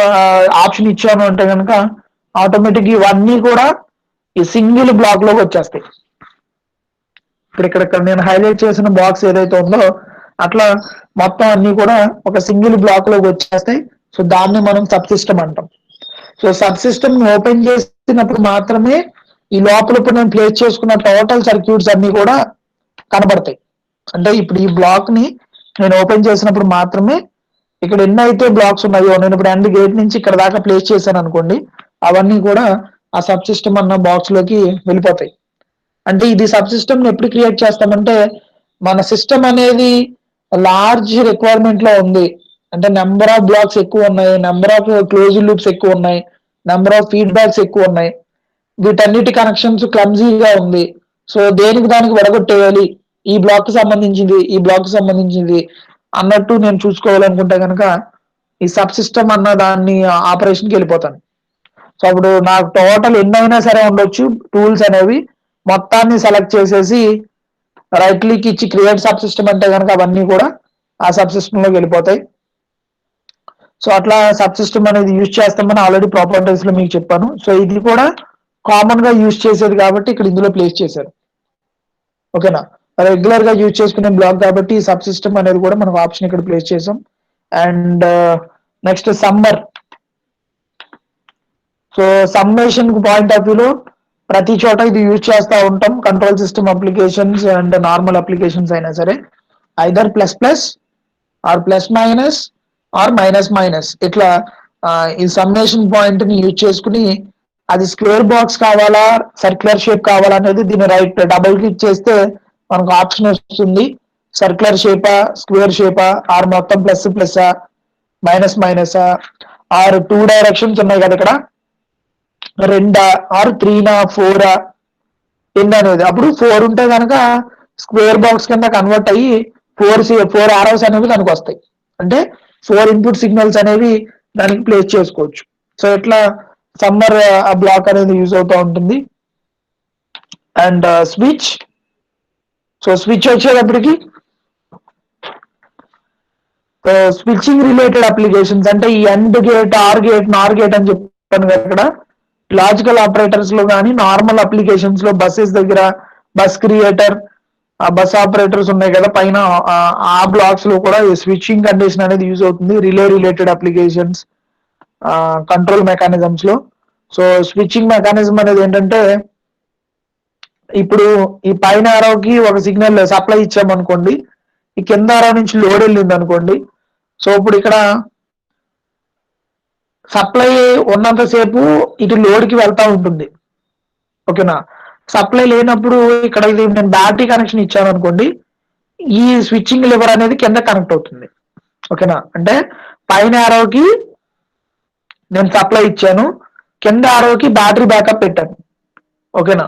ఆప్షన్ ఇచ్చాను అంటే కనుక ఆటోమేటిక్ ఇవన్నీ కూడా ఈ సింగిల్ బ్లాక్ లోకి వచ్చేస్తాయి. ఇప్పుడు ఇక్కడ నేను హైలైట్ చేసిన బాక్స్ ఏదైతే ఉందో అట్లా మొత్తం అన్ని కూడా ఒక సింగిల్ బ్లాక్ లోకి వచ్చేస్తాయి. సో దాన్ని మనం సబ్ సిస్టమ్ అంటాం. సో సబ్ సిస్టమ్ ఓపెన్ చేసినప్పుడు మాత్రమే ఈ లోపల ఇప్పుడు నేను ప్లేస్ చేసుకున్న టోటల్ సర్క్యూట్స్ అన్ని కూడా కనబడతాయి. అంటే ఇప్పుడు ఈ బ్లాక్ ని నేను ఓపెన్ చేసినప్పుడు మాత్రమే ఇక్కడ ఎన్ని అయితే బ్లాక్స్ ఉన్నాయో నేను ఇప్పుడు ఎండ్ గేట్ నుంచి ఇక్కడ దాకా ప్లేస్ చేశాను అనుకోండి, అవన్నీ కూడా ఆ సబ్ సిస్టమ్ అన్న బాక్స్ లోకి వెళ్ళిపోతాయి. అంటే ఇది సబ్ సిస్టమ్ ఎప్పుడు క్రియేట్ చేస్తామంటే మన సిస్టమ్ అనేది లార్జ్ రిక్వైర్మెంట్ లో ఉంది అంటే నెంబర్ ఆఫ్ బ్లాక్స్ ఎక్కువ ఉన్నాయి, నెంబర్ ఆఫ్ క్లోజ్ లూప్స్ ఎక్కువ ఉన్నాయి, నెంబర్ ఆఫ్ ఫీడ్బ్యాక్స్ ఎక్కువ ఉన్నాయి, వీటన్నిటి కనెక్షన్స్ క్లమ్జీగా ఉంది. సో దేనికి దానికి విడగొట్టేయాలి, ఈ బ్లాక్ కి సంబంధించింది ఈ బ్లాక్ కి సంబంధించింది అన్నట్టు నేను చూసుకోవాలనుకుంటే కనుక ఈ సబ్ సిస్టమ్ అన్న దాన్ని ఆపరేషన్కి వెళ్ళిపోతాను. సో అప్పుడు నాకు టోటల్ ఎన్నైనా సరే ఉండొచ్చు టూల్స్ అనేవి మొత్తాన్ని సెలెక్ట్ చేసేసి రైట్ క్లిక్ ఇచ్చి క్రియేట్ సబ్ సిస్టమ్ అంటే కనుక అవన్నీ కూడా ఆ సబ్ సిస్టమ్ లోకి వెళ్ళిపోతాయి. సో అట్లా సబ్ సిస్టమ్ అనేది యూజ్ చేస్తామని ఆల్రెడీ ప్రాపర్టీస్ లో మీకు చెప్పాను. సో ఇది కూడా కామన్ గా యూజ్ చేసేది కాబట్టి ఇక్కడ ఇందులో ప్లేస్ చేశారు. ఓకేనా? రెగ్యులర్ గా యూజ్ చేసుకునే బ్లాక్ కాబట్టి సబ్ సిస్టమ్ అనేది కూడా మనం ఆప్షన్ ఇక్కడ ప్లేస్ చేసాం. And next summer. So summation point of వ్యూలో ప్రతి చోట ఇది యూజ్ చేస్తూ ఉంటాం. Control system applications and normal applications అయినా సరే either plus plus or plus minus or minus minus ఇట్లా ఈ సమ్మేషన్ పాయింట్ ని యూజ్ చేసుకుని అది స్క్వేర్ బాక్స్ కావాలా సర్క్యులర్ షేప్ కావాలా అనేది దీన్ని రైట్ డబుల్ క్లిక్ చేస్తే మనకు ఆప్షన్ వస్తుంది. సర్క్యులర్ షేపా స్క్వేర్ షేపా ఆర్ మొత్తం plus plus minus minus or 2 directions ఉన్నాయి కదా ఇక్కడ 2 ఆర్ 3 4 ఎన్ని అనేది. అప్పుడు 4 ఉంటే కనుక స్క్వేర్ బాక్స్ కింద కన్వర్ట్ అయ్యి 4 ఆరోస్ అనేవి దానికి వస్తాయి. అంటే 4 ఇన్పుట్ సిగ్నల్స్ అనేవి దానికి ప్లేస్ చేసుకోవచ్చు. సో ఇట్లా సమ్మర్ బ్లాక్ అనేది యూజ్ అవుతూ ఉంటుంది. And switch. సో స్విచ్ వచ్చేటప్పటికి స్విచ్చింగ్ రిలేటెడ్ అప్లికేషన్స్ అంటే ఈ end gate or gate Nar gate అని చెప్పాను కదా ఇక్కడ లాజికల్ ఆపరేటర్స్ లో కానీ నార్మల్ అప్లికేషన్స్ లో బస్సెస్ దగ్గర బస్ క్రియేటర్ బస్ ఆపరేటర్స్ ఉన్నాయి కదా పైన ఆ బ్లాక్స్ లో కూడా స్విచ్చింగ్ కండిషన్ అనేది యూజ్ అవుతుంది. Relay related applications control mechanisms లో. సో స్విచ్చింగ్ మెకానిజం అనేది ఏంటంటే ఇప్పుడు ఈ పైన ఆరోకి ఒక సిగ్నల్ సప్లై ఇచ్చామనుకోండి, ఈ కింద ఆరో నుంచి లోడ్ వెళ్ళింది అనుకోండి. సో ఇప్పుడు ఇక్కడ సప్లై ఉన్నంతసేపు ఇటు లోడ్కి వెళ్తా ఉంటుంది. ఓకేనా? సప్లై లేనప్పుడు ఇక్కడ ఇది నేను బ్యాటరీ కనెక్షన్ ఇచ్చాను అనుకోండి, ఈ స్విచ్చింగ్ లివర్ అనేది కింద కనెక్ట్ అవుతుంది. ఓకేనా, అంటే పైన ఆరోకి నేను సప్లై ఇచ్చాను, కింద ఆరోకి బ్యాటరీ బ్యాకప్ పెట్టాను. ఓకేనా,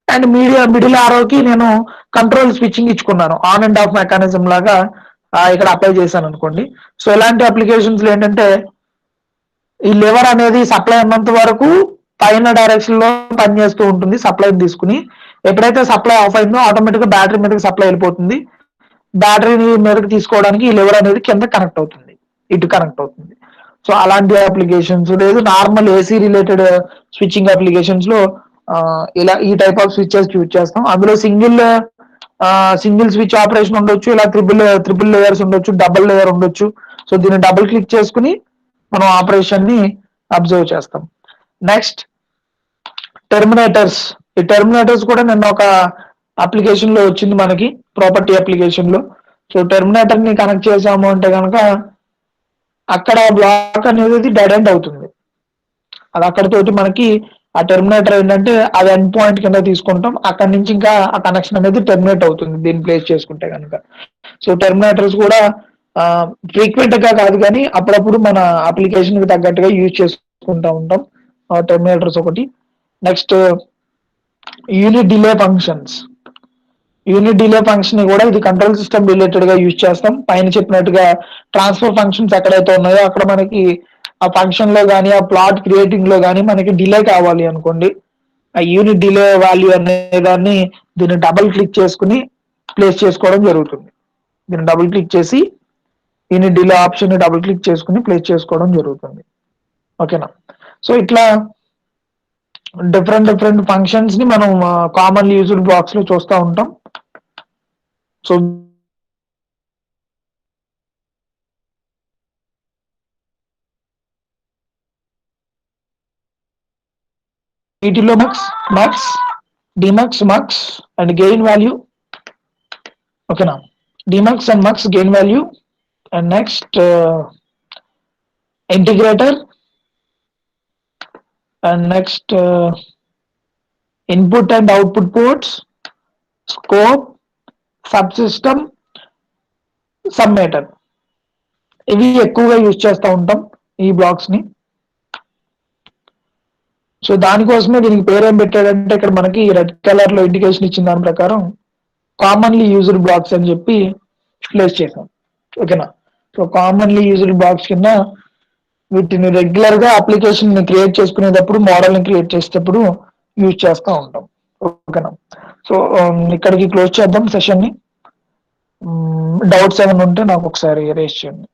అండ్ మిడిల్ ఆరోకి నేను కంట్రోల్ స్విచ్చింగ్ ఇచ్చుకున్నాను, ఆన్ అండ్ ఆఫ్ మెకానిజం లాగా ఇక్కడ అప్లై చేశాను అనుకోండి. సో ఇలాంటి అప్లికేషన్స్ లో ఏంటంటే ఈ లివర్ అనేది సప్లై ఉన్నంత వరకు పైన డైరెక్షన్ లో పనిచేస్తూ ఉంటుంది సప్లై తీసుకుని. ఎప్పుడైతే సప్లై ఆఫ్ అయిందో ఆటోమేటిక్ గా బ్యాటరీ మీదకి సప్లై వెళ్ళిపోతుంది. బ్యాటరీని మీదకి తీసుకోవడానికి ఈ లివర్ అనేది కింద కనెక్ట్ అవుతుంది, ఇటు కనెక్ట్ అవుతుంది. సో అలాంటి అప్లికేషన్స్, లేదు normal AC related switching applications లో ఇలా ఈ టైప్ ఆఫ్ స్విచెస్ యూజ్ చేస్తాం. అందులో సింగిల్ స్విచ్ ఆపరేషన్ ఉండొచ్చు, ఇలా త్రిపుల్ లేయర్స్ ఉండొచ్చు, డబుల్ లేయర్ ఉండొచ్చు. సో దీన్ని డబుల్ క్లిక్ చేసుకుని మనం ఆపరేషన్ ని అబ్జర్వ్ చేస్తాం. నెక్స్ట్ టెర్మినేటర్స్. ఈ టెర్మినేటర్స్ కూడా నిన్న ఒక అప్లికేషన్ లో వచ్చింది మనకి, ప్రాపర్టీ అప్లికేషన్ లో. సో టెర్మినేటర్ ని కనెక్ట్ చేసాము అంటే కనుక అక్కడ బ్లాక్ అనేది డెడ్ ఎండ్ అవుతుంది. అది అక్కడతోటి మనకి ఆ టెర్మినేటర్ ఏంటంటే అది ఎండ్ పాయింట్ కింద తీసుకుంటాం, అక్కడి నుంచి ఇంకా ఆ కనెక్షన్ అనేది టెర్మినేట్ అవుతుంది దీన్ని ప్లేస్ చేసుకుంటే కనుక. సో టెర్మినేటర్స్ కూడా ఫ్రీక్వెంట్ గా కాదు కానీ అప్పుడప్పుడు మన అప్లికేషన్ కి తగ్గట్టుగా యూజ్ చేసుకుంటా ఉంటాం టెర్మినేటర్స్ ఒకటి. Next unit delay functions. Unit delay function ని కూడా ఇది కంట్రోల్ సిస్టమ్ రిలేటెడ్ గా యూజ్ చేస్తాం. పైన చెప్పినట్టుగా ట్రాన్స్ఫర్ ఫంక్షన్స్ ఎక్కడైతే ఉన్నాయో అక్కడ మనకి ఆ ఫంక్షన్ లో కానీ ఆ ప్లాట్ క్రియేటింగ్ లో కానీ మనకి డిలే కావాలి అనుకోండి, ఆ యూనిట్ డిలే వాల్యూ అనే దాన్ని దీన్ని డబుల్ క్లిక్ చేసుకుని ప్లేస్ చేసుకోవడం జరుగుతుంది. దీన్ని డబుల్ క్లిక్ చేసి యూనిట్ డిలే ఆప్షన్ ని డబుల్ క్లిక్ చేసుకుని ప్లేస్ చేసుకోవడం జరుగుతుంది. ఓకేనా, సో ఇట్లా డిఫరెంట్ ఫంక్షన్స్ ని మనం కామన్ యూజ్డ్ బ్లాక్స్ లో చూస్తూ ఉంటాం. సో వీటిలో mux, demux, mux and gain value. ఓకేనా, demux and mux gain value. And next integrator. And next input and output ports, scope, sub system, summator. ఇవి ఎక్కువగా యూజ్ చేస్తూ ఉంటాం ఈ బ్లాక్స్ ని. సో దానికోసమే దీనికి పేరేం పెట్టాడంటే ఇక్కడ మనకి రెడ్ కలర్ లో ఇండికేషన్ ఇచ్చిన దాని ప్రకారం కామన్లీ యూజ్డ్ బ్లాక్స్ అని చెప్పి ప్లేస్ చేసాం. ఓకేనా, సో కామన్లీ యూజ్డ్ బ్లాక్స్ కింద వీటిని రెగ్యులర్ గా అప్లికేషన్ ని క్రియేట్ చేసుకునేటప్పుడు, మోడల్ ని క్రియేట్ చేసేటప్పుడు యూజ్ చేస్తూ ఉంటాం. ఓకేనా, సో ఇక్కడికి క్లోజ్ చేద్దాం సెషన్ ని. డౌట్స్ ఏమైనా ఉంటే నాకు ఒకసారి రేస్ చేయండి.